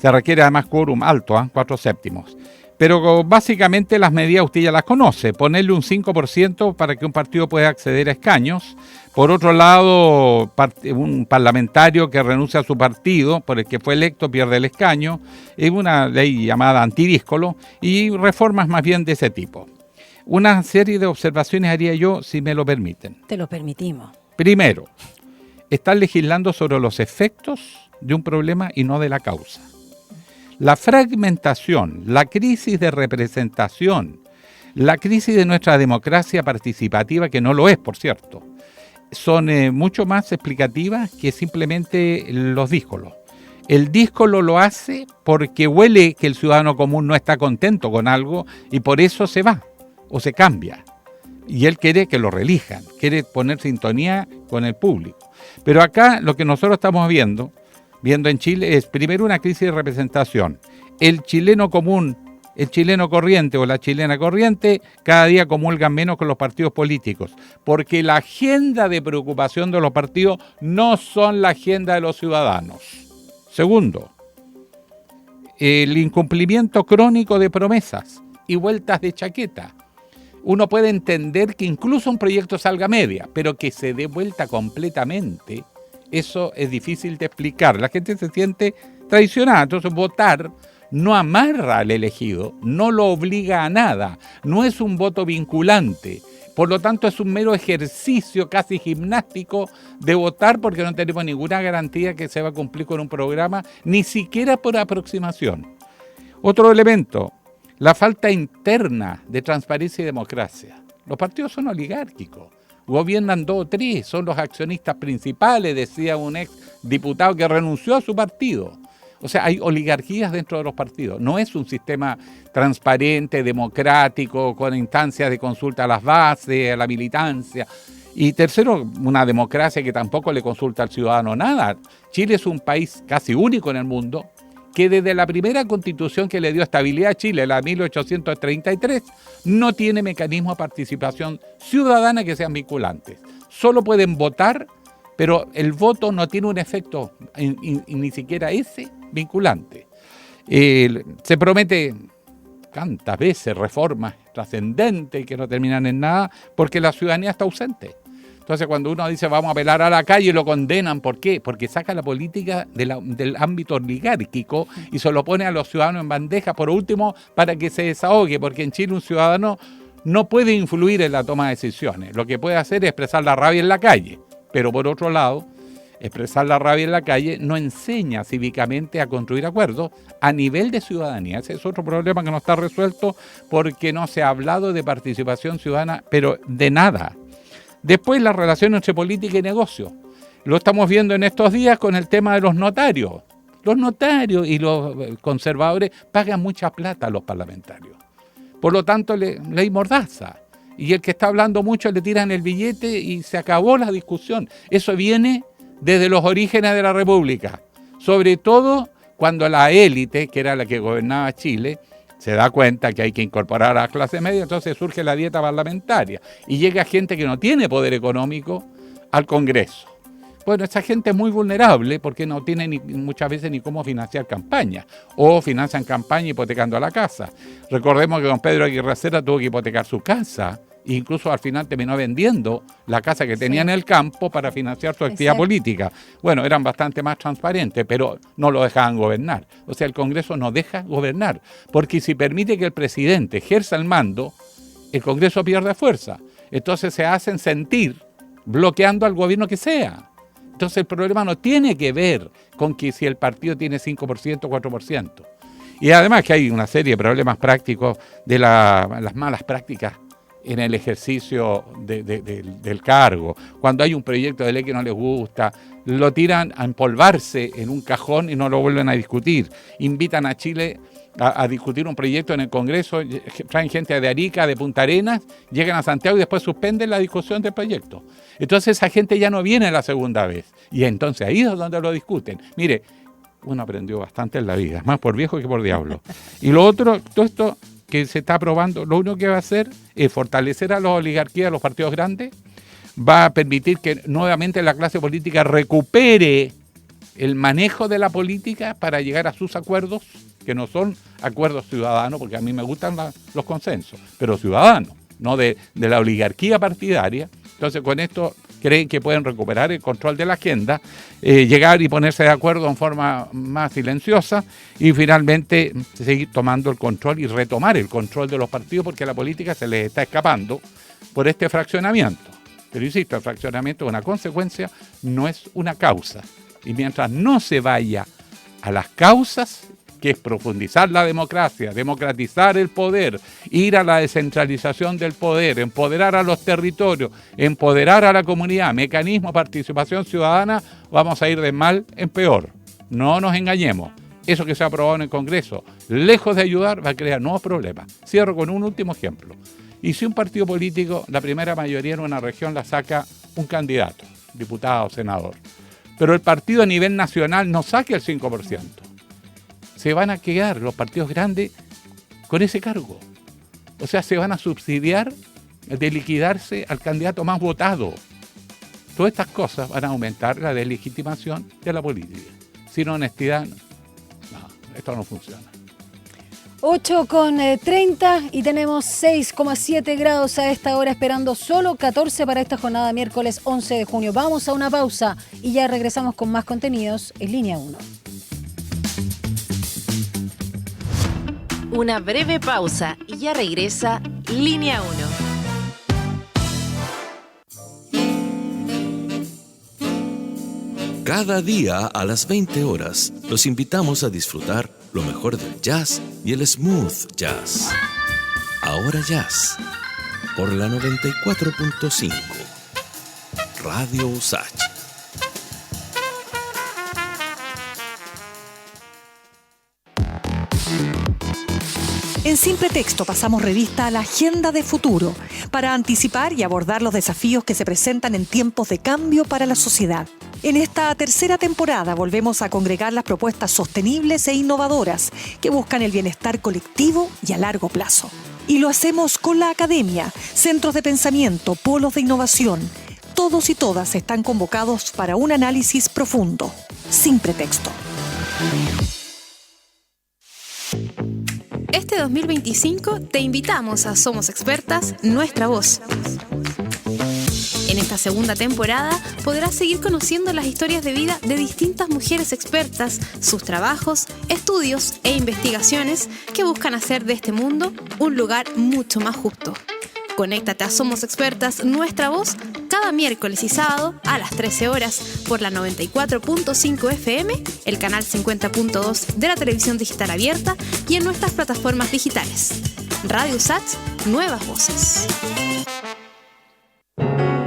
Se requiere además quórum alto, 4/7. Pero básicamente las medidas usted ya las conoce, ponerle un 5% para que un partido pueda acceder a escaños. Por otro lado, un parlamentario que renuncia a su partido, por el que fue electo, pierde el escaño. Es una ley llamada antidíscolo y reformas más bien de ese tipo. Una serie de observaciones haría yo, si me lo permiten. Te lo permitimos. Primero, están legislando sobre los efectos de un problema y no de la causa. La fragmentación, la crisis de representación, la crisis de nuestra democracia participativa, que no lo es, por cierto, son mucho más explicativas que simplemente los díscolos. El díscolo lo hace porque huele que el ciudadano común no está contento con algo y por eso se va o se cambia. Y él quiere que lo reelijan, quiere poner sintonía con el público. Pero acá lo que nosotros estamos viendo en Chile es primero una crisis de representación. El chileno común, el chileno corriente o la chilena corriente cada día comulgan menos con los partidos políticos, porque la agenda de preocupación de los partidos no son la agenda de los ciudadanos. Segundo, el incumplimiento crónico de promesas y vueltas de chaqueta. Uno puede entender que incluso un proyecto salga a media, pero que se dé vuelta completamente, eso es difícil de explicar. La gente se siente traicionada, entonces votar no amarra al elegido, no lo obliga a nada, no es un voto vinculante. Por lo tanto, es un mero ejercicio casi gimnástico de votar porque no tenemos ninguna garantía que se va a cumplir con un programa, ni siquiera por aproximación. Otro elemento, la falta interna de transparencia y democracia. Los partidos son oligárquicos, gobiernan 2 o 3, son los accionistas principales, decía un ex diputado que renunció a su partido. O sea, hay oligarquías dentro de los partidos. No es un sistema transparente, democrático, con instancias de consulta a las bases, a la militancia. Y tercero, una democracia que tampoco le consulta al ciudadano nada. Chile es un país casi único en el mundo que desde la primera constitución que le dio estabilidad a Chile, la 1833, no tiene mecanismo de participación ciudadana que sean vinculantes. Solo pueden votar, pero el voto no tiene un efecto, ni siquiera ese, vinculante. Se promete tantas veces reformas trascendentes que no terminan en nada porque la ciudadanía está ausente. Entonces cuando uno dice vamos a apelar a la calle, lo condenan. ¿Por qué? Porque saca la política del ámbito oligárquico y se lo pone a los ciudadanos en bandeja, por último, para que se desahogue, porque en Chile un ciudadano no puede influir en la toma de decisiones. Lo que puede hacer es expresar la rabia en la calle, pero por otro lado, expresar la rabia en la calle no enseña cívicamente a construir acuerdos a nivel de ciudadanía. Ese es otro problema que no está resuelto porque no se ha hablado de participación ciudadana, pero de nada. Después, la relación entre política y negocio. Lo estamos viendo en estos días con el tema de los notarios. Los notarios y los conservadores pagan mucha plata a los parlamentarios. Por lo tanto, ley mordaza. Y el que está hablando mucho le tiran el billete y se acabó la discusión. Eso viene desde los orígenes de la República. Sobre todo cuando la élite, que era la que gobernaba Chile, se da cuenta que hay que incorporar a la clase media, entonces surge la dieta parlamentaria y llega gente que no tiene poder económico al Congreso. Bueno, esa gente es muy vulnerable porque no tiene muchas veces ni cómo financiar campañas o financian campaña hipotecando la casa. Recordemos que don Pedro Aguirre Cerda tuvo que hipotecar su casa e incluso al final terminó vendiendo la casa que tenía en el campo para financiar su actividad política. Bueno, eran bastante más transparentes, pero no lo dejaban gobernar. O sea, el Congreso no deja gobernar, porque si permite que el presidente ejerza el mando, el Congreso pierde fuerza. Entonces se hacen sentir bloqueando al gobierno que sea. Entonces el problema no tiene que ver con que si el partido tiene 5% o 4%. Y además que hay una serie de problemas prácticos de las malas prácticas en el ejercicio del cargo. Cuando hay un proyecto de ley que no les gusta, lo tiran a empolvarse en un cajón y no lo vuelven a discutir. Invitan a Chile a discutir un proyecto en el Congreso, traen gente de Arica, de Punta Arenas, llegan a Santiago y después suspenden la discusión del proyecto. Entonces esa gente ya no viene la segunda vez. Y entonces ahí es donde lo discuten. Mire, uno aprendió bastante en la vida, más por viejo que por diablo. Y lo otro, todo esto que se está aprobando, lo único que va a hacer es fortalecer a las oligarquías, a los partidos grandes, va a permitir que nuevamente la clase política recupere el manejo de la política para llegar a sus acuerdos, que no son acuerdos ciudadanos, porque a mí me gustan los consensos, pero ciudadanos, no de la oligarquía partidaria. Entonces con esto creen que pueden recuperar el control de la agenda, llegar y ponerse de acuerdo en forma más silenciosa y finalmente seguir tomando el control y retomar el control de los partidos, porque la política se les está escapando por este fraccionamiento. Pero insisto, el fraccionamiento es una consecuencia, no es una causa. Y mientras no se vaya a las causas, que es profundizar la democracia, democratizar el poder, ir a la descentralización del poder, empoderar a los territorios, empoderar a la comunidad, mecanismo de participación ciudadana, vamos a ir de mal en peor. No nos engañemos. Eso que se ha aprobado en el Congreso, lejos de ayudar, va a crear nuevos problemas. Cierro con un último ejemplo. Y si un partido político, la primera mayoría en una región la saca un candidato, diputado o senador, pero el partido a nivel nacional no saque el 5%, se van a quedar los partidos grandes con ese cargo. O sea, se van a subsidiar de liquidarse al candidato más votado. Todas estas cosas van a aumentar la deslegitimación de la política. Sin honestidad, no, esto no funciona. 8:30 y tenemos 6,7 grados a esta hora, esperando solo 14 para esta jornada miércoles 11 de junio. Vamos a una pausa y ya regresamos con más contenidos en Línea 1. Una breve pausa y ya regresa Línea 1. Cada día a las 20 horas los invitamos a disfrutar lo mejor del jazz y el smooth jazz. Ahora Jazz, por la 94.5, Radio USACH. En Simple Texto pasamos revista a la agenda de futuro para anticipar y abordar los desafíos que se presentan en tiempos de cambio para la sociedad. En esta tercera temporada volvemos a congregar las propuestas sostenibles e innovadoras que buscan el bienestar colectivo y a largo plazo. Y lo hacemos con la academia, centros de pensamiento, polos de innovación. Todos y todas están convocados para un análisis profundo. Sin pretexto. Este 2025 te invitamos a Somos Expertas, Nuestra Voz. En esta segunda temporada podrás seguir conociendo las historias de vida de distintas mujeres expertas, sus trabajos, estudios e investigaciones que buscan hacer de este mundo un lugar mucho más justo. Conéctate a Somos Expertas, Nuestra Voz, cada miércoles y sábado a las 13 horas por la 94.5 FM, el canal 50.2 de la televisión digital abierta y en nuestras plataformas digitales. Radio USACH, Nuevas Voces.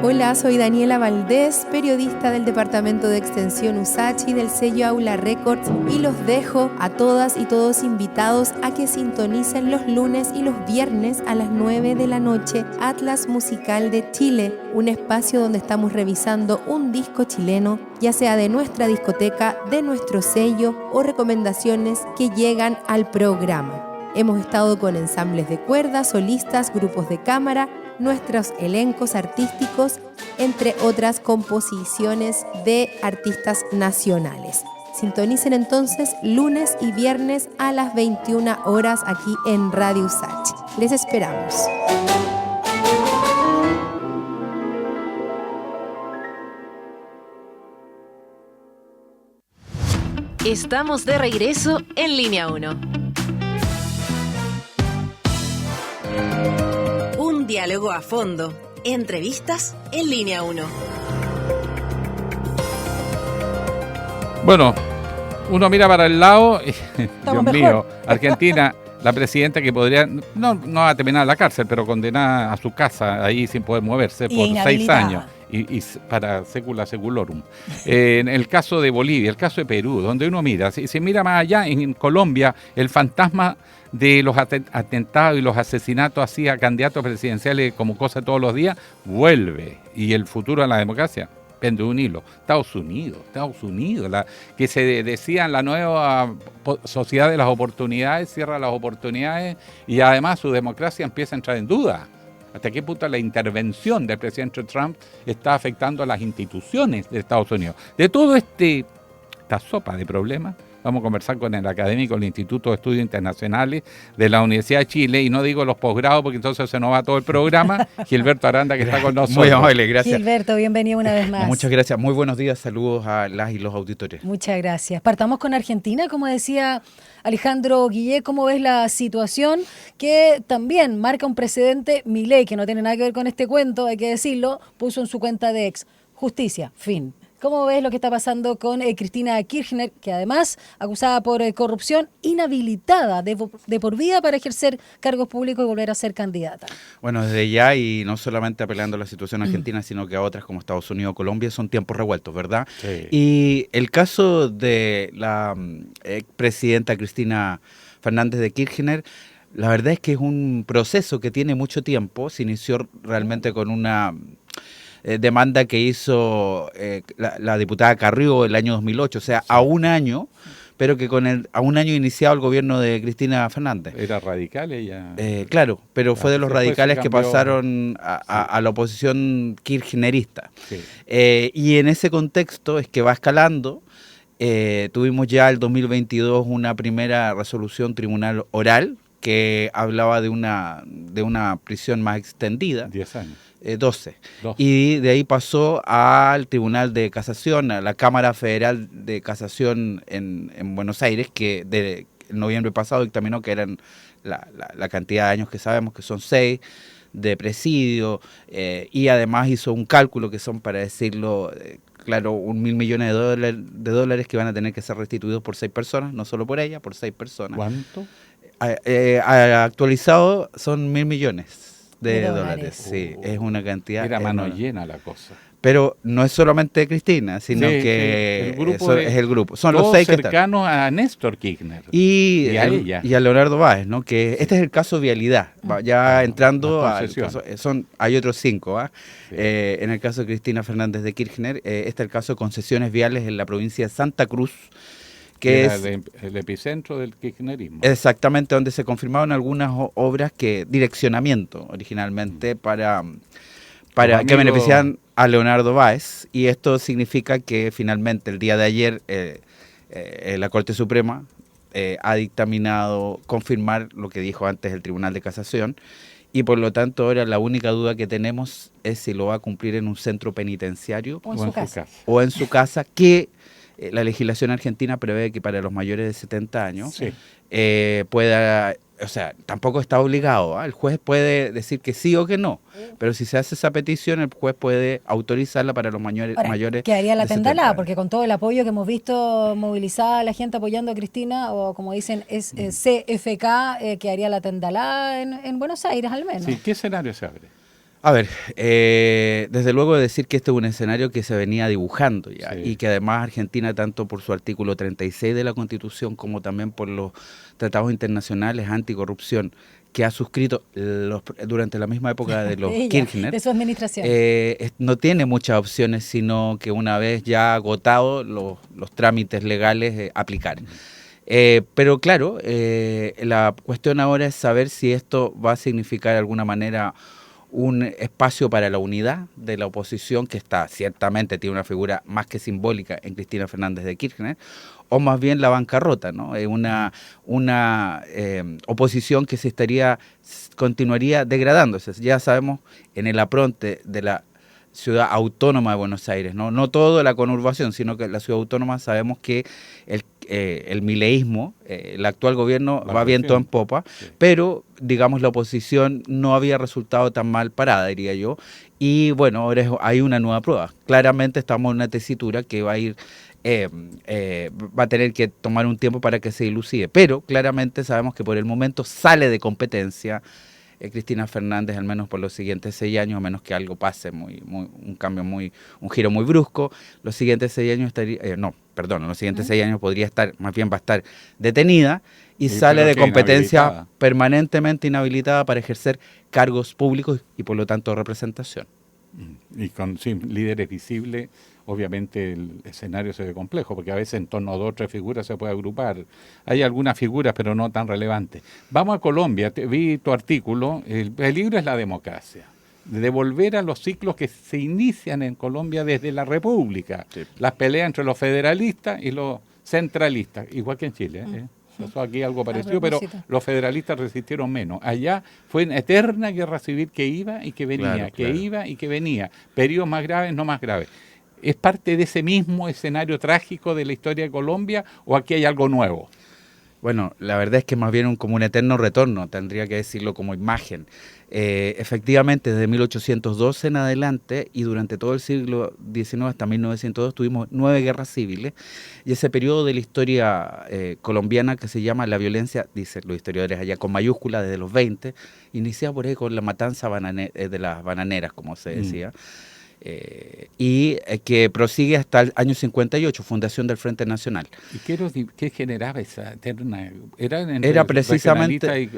Hola, soy Daniela Valdés, periodista del Departamento de Extensión USACH y del sello Aula Records, y los dejo a todas y todos invitados a que sintonicen los lunes y los viernes a las 9 de la noche Atlas Musical de Chile, un espacio donde estamos revisando un disco chileno, ya sea de nuestra discoteca, de nuestro sello o recomendaciones que llegan al programa. Hemos estado con ensambles de cuerdas, solistas, grupos de cámara, nuestros elencos artísticos, entre otras composiciones de artistas nacionales. Sintonicen entonces lunes y viernes a las 21 horas aquí en Radio USACH. Les esperamos. Estamos de regreso en Línea 1. Un diálogo a fondo. Entrevistas en Línea 1. Bueno, uno mira para el lado y, Dios mejor. mío, Argentina, la presidenta que podría, no va a terminar en la cárcel, pero condenada a su casa ahí sin poder moverse por 6 años. Y para secula seculorum. En el caso de Bolivia, el caso de Perú, donde uno mira, si mira más allá, en Colombia, el fantasma de los atentados y los asesinatos así a candidatos presidenciales como cosa todos los días, vuelve. Y el futuro de la democracia pende de un hilo. Estados Unidos, que se decían la nueva sociedad de las oportunidades, cierra las oportunidades y además su democracia empieza a entrar en duda. ¿Hasta qué punto la intervención del presidente Trump está afectando a las instituciones de Estados Unidos? De todo esta sopa de problemas, Vamos a conversar con el académico del Instituto de Estudios Internacionales de la Universidad de Chile, y no digo los posgrados porque entonces se nos va todo el programa. Gilberto Aranda, que está con nosotros. Muy amable, gracias. Gilberto, bienvenido una vez más. Muchas gracias, muy buenos días, saludos a las y los auditores. Muchas gracias. Partamos con Argentina, como decía Alejandro Guillé, ¿cómo ves la situación? Que también marca un precedente. Milei, que no tiene nada que ver con este cuento, hay que decirlo, puso en su cuenta de ex: justicia, fin. ¿Cómo ves lo que está pasando con Cristina Kirchner, que además, acusada por corrupción, inhabilitada de por vida para ejercer cargos públicos y volver a ser candidata? Bueno, desde ya, y no solamente apelando a la situación argentina, sino que a otras como Estados Unidos o Colombia, son tiempos revueltos, ¿verdad? Sí. Y el caso de la expresidenta Cristina Fernández de Kirchner, la verdad es que es un proceso que tiene mucho tiempo. Se inició realmente con una demanda que hizo la diputada Carrió el año 2008, o sea, a un año, pero que a un año iniciado el gobierno de Cristina Fernández. ¿Era radical ella? Claro, pero fue de los radicales que pasaron sí, a la oposición kirchnerista. Sí. Y en ese contexto es que va escalando. Tuvimos ya el 2022 una primera resolución tribunal oral que hablaba de una prisión más extendida. 10 años. 12. Y de ahí pasó al Tribunal de Casación, a la Cámara Federal de Casación en Buenos Aires, que en noviembre pasado dictaminó que eran la cantidad de años que sabemos, que son 6, de presidio, y además hizo un cálculo que son, para decirlo claro, 1.000 millones de dólares que van a tener que ser restituidos por 6 personas, no solo por ella, por 6 personas. ¿Cuánto? Actualizado son 1.000 millones. De dólares, sí, es una cantidad. Era mano enorme. Llena la cosa. Pero no es solamente Cristina, sino que el grupo es el grupo. Son todos los 6 cercanos a Néstor Kirchner y a ella. Y a Leonardo Báez, ¿no? Que este es el caso Vialidad. Ya entrando al caso, hay otros 5. Sí. En el caso de Cristina Fernández de Kirchner, este es el caso de concesiones viales en la provincia de Santa Cruz, que era es el epicentro del kirchnerismo. Exactamente, donde se confirmaron algunas obras direccionamiento originalmente para que beneficiaran a Leonardo Báez, y esto significa que finalmente el día de ayer la Corte Suprema ha dictaminado confirmar lo que dijo antes el Tribunal de Casación, y por lo tanto ahora la única duda que tenemos es si lo va a cumplir en un centro penitenciario o en su casa, que la legislación argentina prevé que para los mayores de 70 años sí, pueda, o sea, tampoco está obligado, el juez puede decir que sí o que no, pero si se hace esa petición, el juez puede autorizarla para los mayores que haría la de 70 tendalada, años. porque con todo el apoyo que hemos visto movilizada la gente apoyando a Cristina, o como dicen, es CFK, que haría la tendalada en Buenos Aires al menos. Sí, ¿qué escenario se abre? A ver, desde luego decir que este es un escenario que se venía dibujando ya, y que además Argentina, tanto por su artículo 36 de la Constitución como también por los tratados internacionales anticorrupción que ha suscrito durante la misma época de los Kirchner, de su administración, no tiene muchas opciones, sino que una vez ya agotados los trámites legales, aplicar. Pero claro, la cuestión ahora es saber si esto va a significar de alguna manera un espacio para la unidad de la oposición, que ciertamente tiene una figura más que simbólica en Cristina Fernández de Kirchner, o más bien la bancarrota, ¿no? Una oposición que continuaría degradándose. Ya sabemos, en el apronte de la ciudad autónoma de Buenos Aires, no todo la conurbación, sino que la ciudad autónoma, sabemos que el mileísmo, el actual gobierno va viento en popa, pero digamos la oposición no había resultado tan mal parada, diría yo, y bueno, ahora hay una nueva prueba. Claramente estamos en una tesitura que va a ir va a tener que tomar un tiempo para que se dilucide, pero claramente sabemos que por el momento sale de competencia Cristina Fernández, al menos por los siguientes 6 años, a menos que algo pase, un giro muy brusco. Los siguientes 6 años los siguientes 6 años podría estar, más bien va a estar detenida y sale de competencia permanentemente inhabilitada para ejercer cargos públicos y por lo tanto representación. Y con líderes visibles, obviamente el escenario se ve complejo, porque a veces en torno a 2 o 3 figuras se puede agrupar. Hay algunas figuras, pero no tan relevantes. Vamos a Colombia, vi tu artículo, el peligro es la democracia. De volver a los ciclos que se inician en Colombia desde la República. Sí. Las peleas entre los federalistas y los centralistas, igual que en Chile. Pasó aquí algo parecido, pero los federalistas resistieron menos. Allá fue una eterna guerra civil que iba y que venía, iba y que venía. Periodos más graves, no más graves. ¿Es parte de ese mismo escenario trágico de la historia de Colombia o aquí hay algo nuevo? Bueno, la verdad es que más bien como un eterno retorno, tendría que decirlo como imagen. Efectivamente, desde 1812 en adelante y durante todo el siglo XIX hasta 1902 tuvimos 9 guerras civiles y ese periodo de la historia colombiana que se llama la violencia, dicen los historiadores allá con mayúscula, desde los 20, inicia por ahí con la matanza de las bananeras, como se decía. Y que prosigue hasta el año 58, fundación del Frente Nacional. ¿Y qué generaba esa eterna? Era precisamente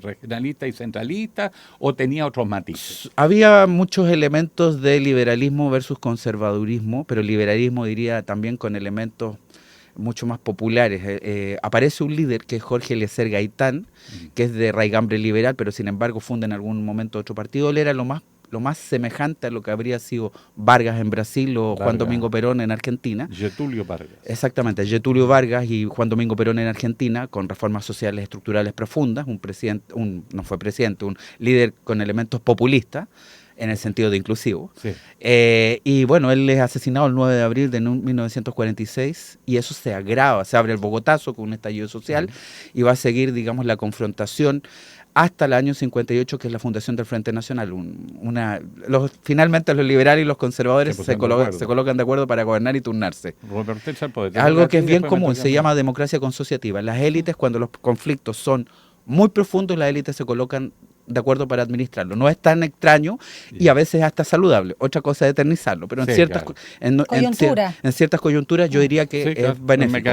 regionalista y centralista o tenía otros matices? Había muchos elementos de liberalismo versus conservadurismo, pero liberalismo diría también con elementos mucho más populares. Aparece un líder que es Jorge Eliezer Gaitán, que es de raigambre liberal, pero sin embargo funda en algún momento otro partido. Él era lo más semejante a lo que habría sido Vargas en Brasil o Juan Domingo Perón en Argentina. Getúlio Vargas. Exactamente, Getúlio Vargas y Juan Domingo Perón en Argentina, con reformas sociales estructurales profundas, un líder con elementos populistas, en el sentido de inclusivo. Sí. Y bueno, él es asesinado el 9 de abril de 1946 y eso se agrava, se abre el Bogotazo con un estallido social y va a seguir, digamos, la confrontación hasta el año 58, que es la fundación del Frente Nacional. Finalmente los liberales y los conservadores se colocan de acuerdo para gobernar y turnarse. Algo que es bien común, se llama democracia consociativa. Las élites, cuando los conflictos son muy profundos, las élites se colocan de acuerdo para administrarlo. No es tan extraño y a veces hasta saludable. Otra cosa es eternizarlo, pero en ciertas coyunturas yo diría que es benéfico.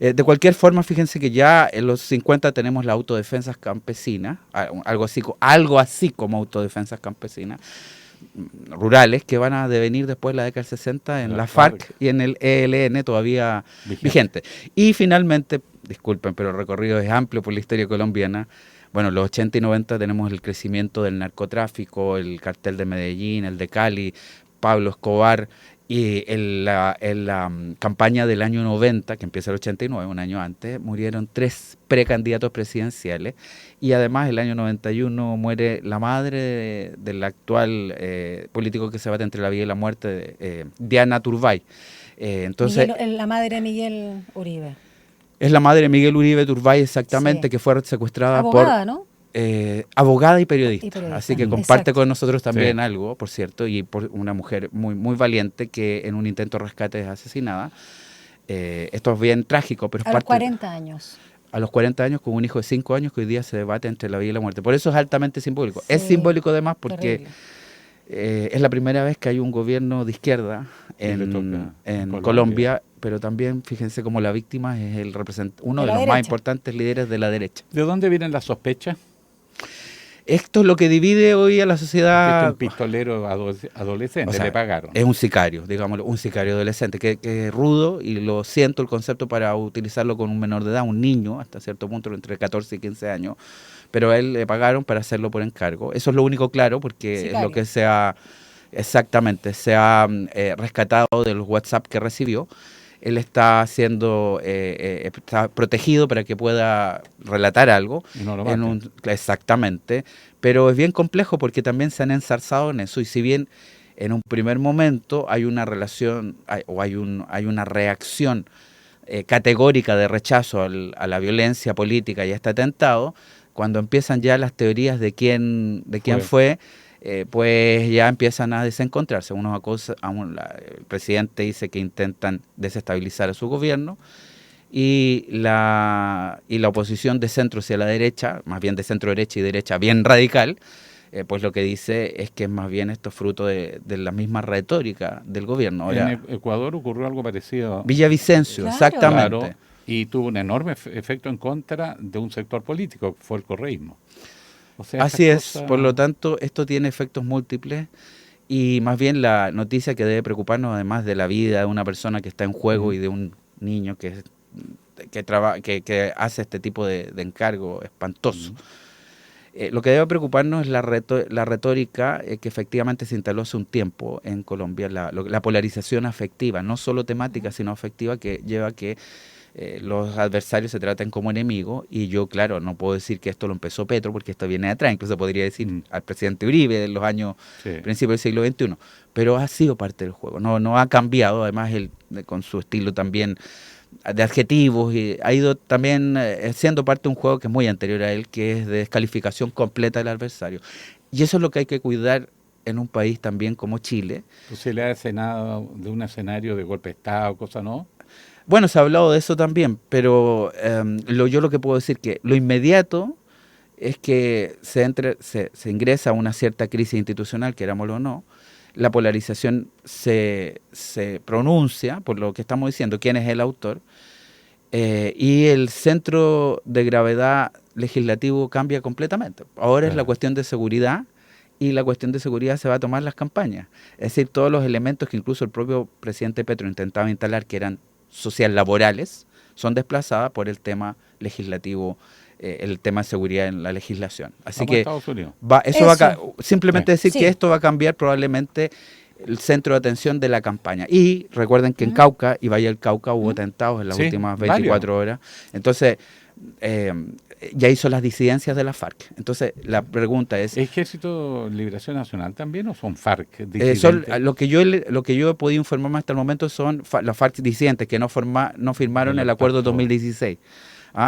De cualquier forma, fíjense que ya en los 50 tenemos las autodefensas campesinas, algo así como autodefensas campesinas rurales que van a devenir después de la década del 60 en la FARC y en el ELN todavía vigente. Y finalmente, disculpen, pero el recorrido es amplio por la historia colombiana. Bueno, los 80 y 90 tenemos el crecimiento del narcotráfico, el cartel de Medellín, el de Cali, Pablo Escobar, y en la campaña del año 90, que empieza el 89, un año antes, murieron 3 precandidatos presidenciales, y además el año 91 muere la madre del actual político que se bate entre la vida y la muerte, Diana Turbay. Entonces, la madre de Miguel Uribe. Es la madre de Miguel Uribe Turbay, exactamente, que fue secuestrada abogada, ¿no? Abogada y periodista. Así que comparte con nosotros también algo, por cierto, y por una mujer muy, muy valiente que en un intento de rescate es asesinada. Esto es bien trágico, pero es parte... A los 40 años. A los 40 años, con un hijo de 5 años que hoy día se debate entre la vida y la muerte. Por eso es altamente simbólico. Es simbólico además porque es la primera vez que hay un gobierno de izquierda en Colombia, pero también fíjense cómo la víctima es uno de los más importantes líderes de la derecha. ¿De dónde vienen las sospechas? Esto es lo que divide hoy a la sociedad. Es un pistolero adolescente, le pagaron. Es un sicario, digámoslo, un sicario adolescente, que es rudo, y lo siento el concepto para utilizarlo con un menor de edad, un niño, hasta cierto punto, entre 14 y 15 años, pero a él le pagaron para hacerlo por encargo. Eso es lo único claro, porque es lo que se ha rescatado de los WhatsApp que recibió. Él está está protegido para que pueda relatar algo. Y no lo maten. Exactamente. Pero es bien complejo porque también se han ensarzado en eso. Y si bien en un primer momento hay una relación hay una reacción categórica de rechazo a la violencia política y a este atentado, cuando empiezan ya las teorías de quién fue, pues ya empiezan a desencontrarse. El presidente dice que intentan desestabilizar a su gobierno y la oposición de centro hacia la derecha, más bien de centro derecha y derecha bien radical, pues lo que dice es que es más bien esto fruto de la misma retórica del gobierno. Ahora, en Ecuador ocurrió algo parecido. Villavicencio, exactamente. Claro, y tuvo un enorme efecto en contra de un sector político, que fue el correísmo. O sea, así es, por lo tanto, esto tiene efectos múltiples y más bien la noticia que debe preocuparnos, además de la vida de una persona que está en juego y de un niño que hace este tipo de encargo espantoso, Lo que debe preocuparnos es la retórica que efectivamente se instaló hace un tiempo en Colombia, la polarización afectiva, no solo temática, sino afectiva, que lleva a que los adversarios se traten como enemigos. Y yo, claro, no puedo decir que esto lo empezó Petro, porque esto viene de atrás, incluso podría decir al presidente Uribe de los años principios del siglo XXI, pero ha sido parte del juego, no ha cambiado, además él con su estilo también de adjetivos, y ha ido también siendo parte de un juego que es muy anterior a él, que es de descalificación completa del adversario. Y eso es lo que hay que cuidar en un país también como Chile. ¿Posibilidad de un escenario de golpe de Estado, cosa no? Bueno, se ha hablado de eso también, pero yo lo que puedo decir que lo inmediato es que se ingresa a una cierta crisis institucional, querámoslo o no. La polarización se pronuncia, por lo que estamos diciendo, quién es el autor, y el centro de gravedad legislativo cambia completamente. Ahora es la cuestión de seguridad, y la cuestión de seguridad se va a tomar las campañas. Es decir, todos los elementos que incluso el propio presidente Petro intentaba instalar, que eran social laborales, son desplazadas por el tema legislativo, el tema de seguridad en la legislación. Así que simplemente decir que esto va a cambiar probablemente el centro de atención de la campaña. Y recuerden que en Cauca y Valle del Cauca hubo atentados en las últimas 24 horas. Entonces, ya hizo las disidencias de la FARC. Entonces, la pregunta es... ¿Ejército de Liberación Nacional también o son FARC lo que yo he podido informarme hasta el momento son las FARC disidentes que no firmaron el acuerdo de 2016.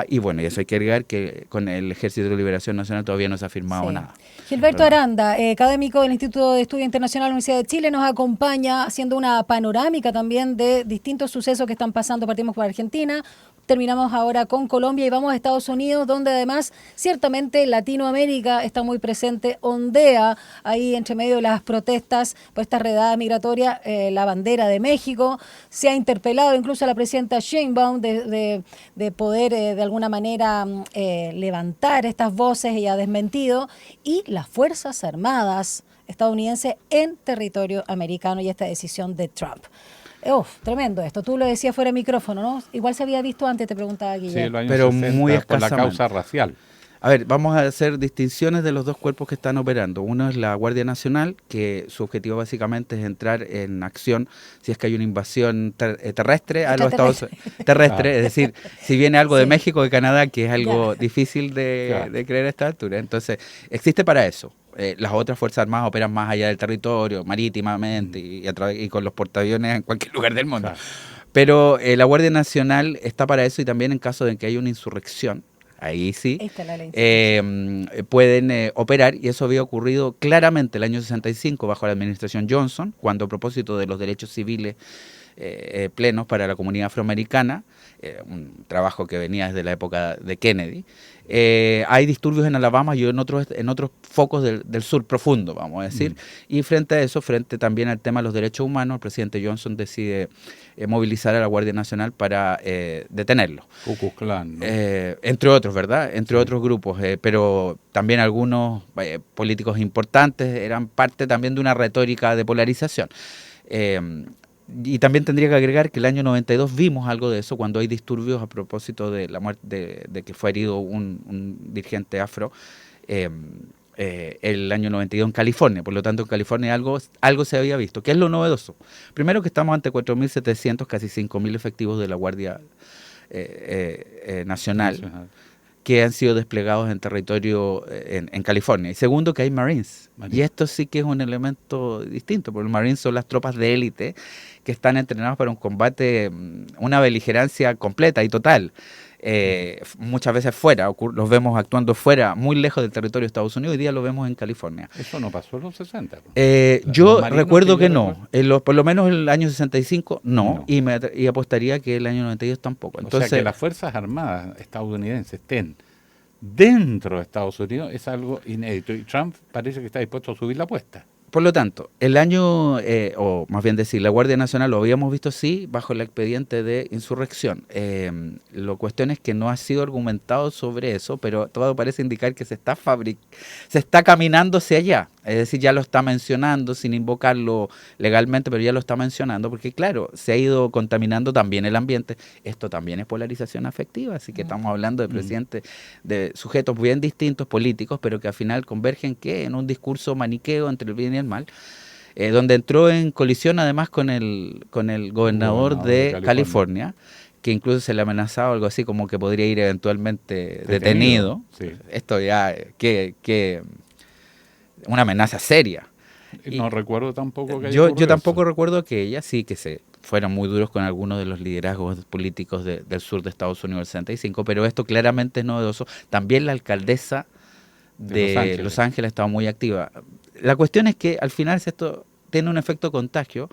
Y bueno, y eso hay que agregar que con el Ejército de Liberación Nacional todavía no se ha firmado nada. Gilberto Aranda, académico del Instituto de Estudio Internacional de la Universidad de Chile, nos acompaña haciendo una panorámica también de distintos sucesos que están pasando. Partimos por Argentina, terminamos ahora con Colombia y vamos a Estados Unidos, donde además ciertamente Latinoamérica está muy presente, ondea ahí entre medio de las protestas por esta redada migratoria, la bandera de México. Se ha interpelado incluso a la presidenta Sheinbaum de poder de alguna manera levantar estas voces. Ella ha desmentido. Y las Fuerzas Armadas estadounidenses en territorio americano y esta decisión de Trump. Tremendo esto. Tú lo decías fuera de micrófono, ¿no? Igual se había visto antes, te preguntaba Guillermo. Sí, pero 60, muy por la escasamente. causa racial. A ver, vamos a hacer distinciones de los dos cuerpos que están operando. Uno es la Guardia Nacional, que su objetivo básicamente es entrar en acción si es que hay una invasión terrestre a los Estados Unidos. Terrestre, es decir, si viene algo de México o de Canadá, que es algo difícil de creer a esta altura. Entonces, existe para eso. Las otras Fuerzas Armadas operan más allá del territorio, marítimamente, y con los portaaviones en cualquier lugar del mundo. Pero la Guardia Nacional está para eso, y también en caso de que haya una insurrección, ahí sí, pueden operar, y eso había ocurrido claramente el año 65 bajo la administración Johnson, cuando a propósito de los derechos civiles plenos para la comunidad afroamericana, un trabajo que venía desde la época de Kennedy, hay disturbios en Alabama y en otros focos del sur profundo, vamos a decir, y frente a eso, frente también al tema de los derechos humanos, el presidente Johnson decide movilizar a la Guardia Nacional para detenerlo. Ku Klux Klan, ¿no? Entre otros, ¿verdad? Entre otros grupos, pero también algunos políticos importantes eran parte también de una retórica de polarización. Y también tendría que agregar que el año 92 vimos algo de eso cuando hay disturbios a propósito de la muerte de que fue herido un dirigente afro el año 92 en California. Por lo tanto, en California algo se había visto. ¿Qué es lo novedoso? Primero, que estamos ante 4.700, casi 5.000 efectivos de la Guardia Nacional que han sido desplegados en territorio en California. Y segundo, que hay Marines. Y esto sí que es un elemento distinto, porque los Marines son las tropas de élite que están entrenados para un combate, una beligerancia completa y total. Muchas veces fuera, los vemos actuando fuera, muy lejos del territorio de Estados Unidos. Hoy día lo vemos en California. Eso no pasó en los 60. Yo recuerdo que no. Por lo menos en el año 65 no. Y apostaría que el año 92 tampoco. Entonces, o sea, que las Fuerzas Armadas estadounidenses estén dentro de Estados Unidos es algo inédito. Y Trump parece que está dispuesto a subir la apuesta. Por lo tanto, el año, o más bien decir, la Guardia Nacional lo habíamos visto sí bajo el expediente de insurrección. La cuestión es que no ha sido argumentado sobre eso, pero todo parece indicar que se está caminando hacia allá. Es decir, ya lo está mencionando sin invocarlo legalmente, pero ya lo está mencionando porque, claro, se ha ido contaminando también el ambiente. Esto también es polarización afectiva, así que estamos hablando de presidentes, de sujetos bien distintos políticos, pero que al final convergen ¿qué? En un discurso maniqueo entre el bien y el mal, donde entró en colisión además con el gobernador de California, que incluso se le amenazaba algo así como que podría ir eventualmente detenido. Sí. Esto ya, que una amenaza seria. No recuerdo tampoco que yo tampoco recuerdo que ella sí que se fueron muy duros con algunos de los liderazgos políticos del sur de Estados Unidos del 65, pero esto claramente es novedoso. También la alcaldesa de Los Ángeles estaba muy activa. La cuestión es que al final esto tiene un efecto contagio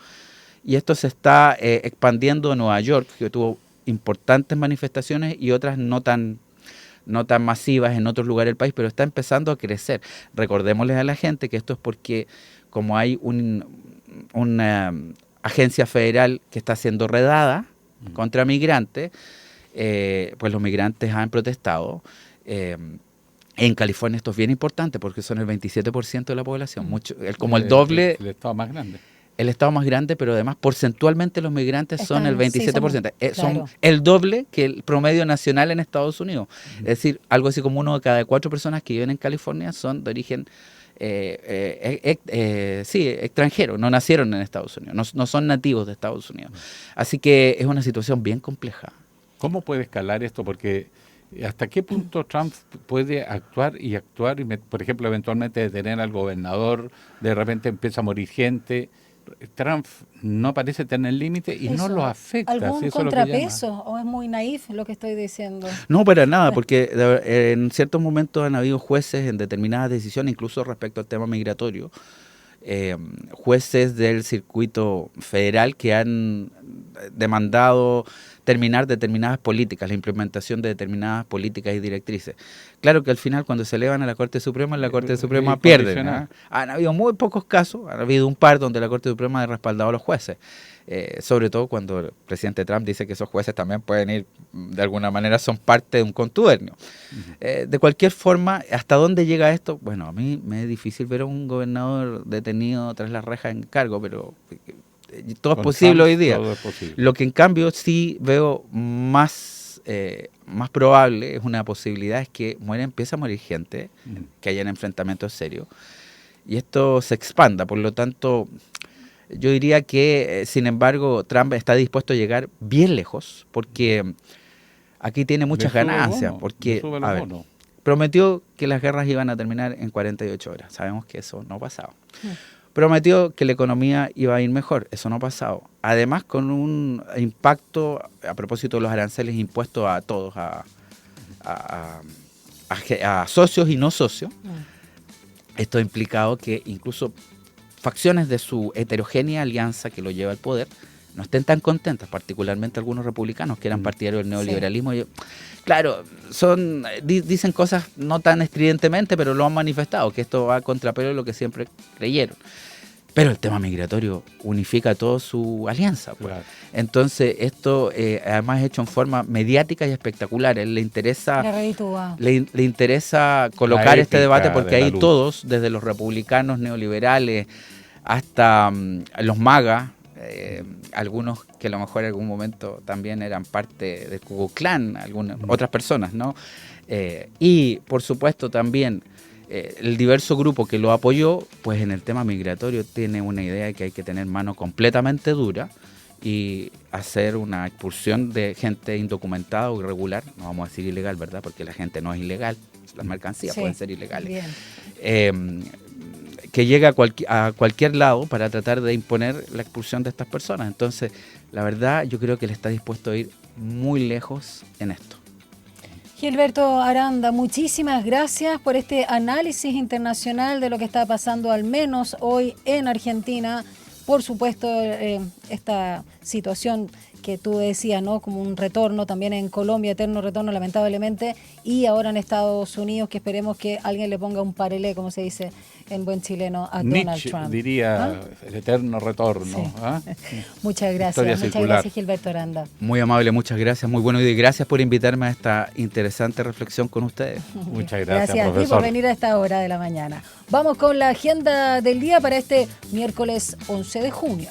y esto se está expandiendo en Nueva York, que tuvo importantes manifestaciones y otras no tan masivas en otros lugares del país, pero está empezando a crecer. Recordémosles a la gente que esto es porque como hay una agencia federal que está siendo redada contra migrantes, pues los migrantes han protestado. En California esto es bien importante porque son el 27% de la población, como el doble. El estado más grande. El estado más grande, pero además porcentualmente los migrantes son el 27%. Sí, son el doble que el promedio nacional en Estados Unidos. Es decir, algo así como 1 de cada 4 personas que viven en California son de origen extranjero, no nacieron en Estados Unidos, no son nativos de Estados Unidos. Así que es una situación bien compleja. ¿Cómo puede escalar esto? Porque ¿hasta qué punto Trump puede actuar, por ejemplo, eventualmente detener al gobernador, de repente empieza a morir gente? Trump no parece tener límite y no lo afecta. ¿Algún contrapeso o es muy naif lo que estoy diciendo? No, para nada, porque en ciertos momentos han habido jueces en determinadas decisiones, incluso respecto al tema migratorio, jueces del circuito federal que han demandado terminar determinadas políticas, la implementación de determinadas políticas y directrices. Claro que al final cuando se elevan a la Corte Suprema, la Corte Suprema pierde, ¿no? Han habido muy pocos casos, han habido un par donde la Corte Suprema ha respaldado a los jueces, sobre todo cuando el presidente Trump dice que esos jueces también pueden ir, de alguna manera son parte de un contubernio. De cualquier forma, ¿hasta dónde llega esto? Bueno, a mí me es difícil ver a un gobernador detenido tras las rejas en cargo, pero todo es posible hoy día. Lo que en cambio sí veo más probable es una posibilidad es que empieza a morir gente, que hayan enfrentamientos serios y esto se expanda. Por lo tanto, yo diría que sin embargo Trump está dispuesto a llegar bien lejos porque aquí tiene muchas ganancias, porque prometió que las guerras iban a terminar en 48 horas. Sabemos que eso no ha pasado. Prometió que la economía iba a ir mejor, eso no ha pasado. Además, con un impacto, a propósito de los aranceles impuestos a todos, a socios y no socios, esto ha implicado que incluso facciones de su heterogénea alianza que lo lleva al poder no estén tan contentas, particularmente algunos republicanos que eran partidarios del neoliberalismo. Sí. Claro, dicen cosas no tan estridentemente, pero lo han manifestado, que esto va a contrapelo de lo que siempre creyeron. Pero el tema migratorio unifica toda su alianza. Pues. Claro. Entonces, esto además es hecho en forma mediática y espectacular. Él le interesa colocar este debate porque ahí todos, desde los republicanos neoliberales hasta los MAGA, algunos que a lo mejor en algún momento también eran parte del Ku Klux Klan, otras personas, ¿no? Y por supuesto también el diverso grupo que lo apoyó, pues en el tema migratorio tiene una idea de que hay que tener mano completamente dura y hacer una expulsión de gente indocumentada o irregular, no vamos a decir ilegal, ¿verdad? Porque la gente no es ilegal, las mercancías pueden ser ilegales. Que llegue a cualquier lado para tratar de imponer la expulsión de estas personas. Entonces, la verdad, yo creo que él está dispuesto a ir muy lejos en esto. Gilberto Aranda, muchísimas gracias por este análisis internacional de lo que está pasando al menos hoy en Argentina. Por supuesto, esta situación que tú decías, ¿no? Como un retorno también en Colombia, eterno retorno lamentablemente, y ahora en Estados Unidos, que esperemos que alguien le ponga un parelé, como se dice en buen chileno, a Donald Nietzsche Trump. diría el eterno retorno. Sí. ¿Ah? Muchas gracias, Historia muchas circular. gracias Gilberto Aranda. Muy amable, muchas gracias, muy bueno y gracias por invitarme a esta interesante reflexión con ustedes. Muchas Gracias a ti profesor. por venir a esta hora de la mañana. Vamos con la agenda del día para este miércoles 11 de junio.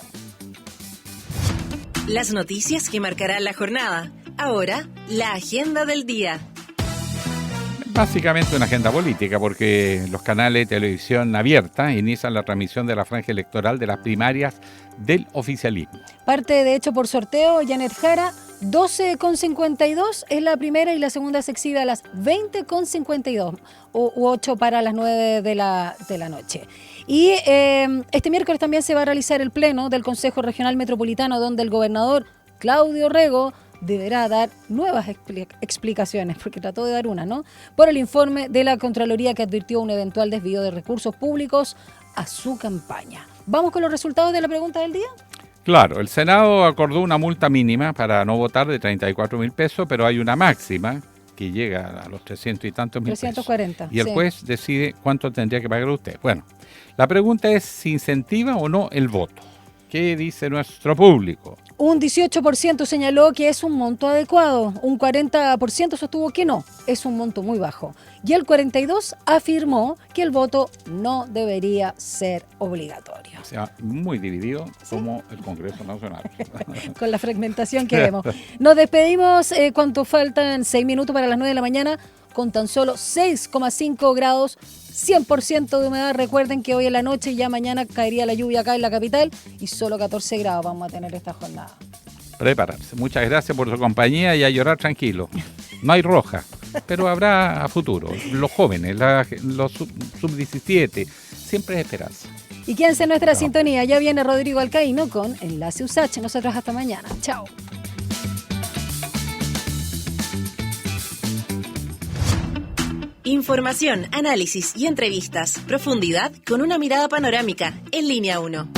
Las noticias que marcarán la jornada. Ahora, la agenda del día. Básicamente una agenda política, porque los canales de televisión abierta inician la transmisión de la franja electoral de las primarias del oficialismo. Parte de hecho por sorteo, Janet Jara, 12,52 es la primera y la segunda se exhibe a las 20,52 u 8 para las 9 de la noche. Y este miércoles también se va a realizar el pleno del Consejo Regional Metropolitano, donde el gobernador Claudio Rego deberá dar nuevas explicaciones, porque trató de dar una, ¿no? Por el informe de la Contraloría que advirtió un eventual desvío de recursos públicos a su campaña. ¿Vamos con los resultados de la pregunta del día? Claro, el Senado acordó una multa mínima para no votar de 34.000 pesos, pero hay una máxima que llega a los 300 y tantos mil 340. pesos. Y el sí. juez decide cuánto tendría que pagar usted. Bueno, la pregunta es si incentiva o no el voto. ¿Qué dice nuestro público? Un 18% señaló que es un monto adecuado, un 40% sostuvo que no, es un monto muy bajo. Y el 42% afirmó que el voto no debería ser obligatorio. O sea, muy dividido como el Congreso Nacional. Con la fragmentación que vemos. Nos despedimos, ¿cuánto faltan? 6 minutos para las 9 de la mañana, con tan solo 6,5 grados, 100% de humedad. Recuerden que hoy en la noche y ya mañana caería la lluvia acá en la capital y solo 14 grados vamos a tener esta jornada. Prepararse. Muchas gracias por su compañía y a llorar tranquilo. No hay roja, pero habrá a futuro. Los jóvenes, los sub-17, siempre hay esperanza. Y quédense en nuestra sintonía. Ya viene Rodrigo Alcaíno con Enlace USACH. Nosotros hasta mañana. Chao. Información, análisis y entrevistas. Profundidad con una mirada panorámica. En Línea 1.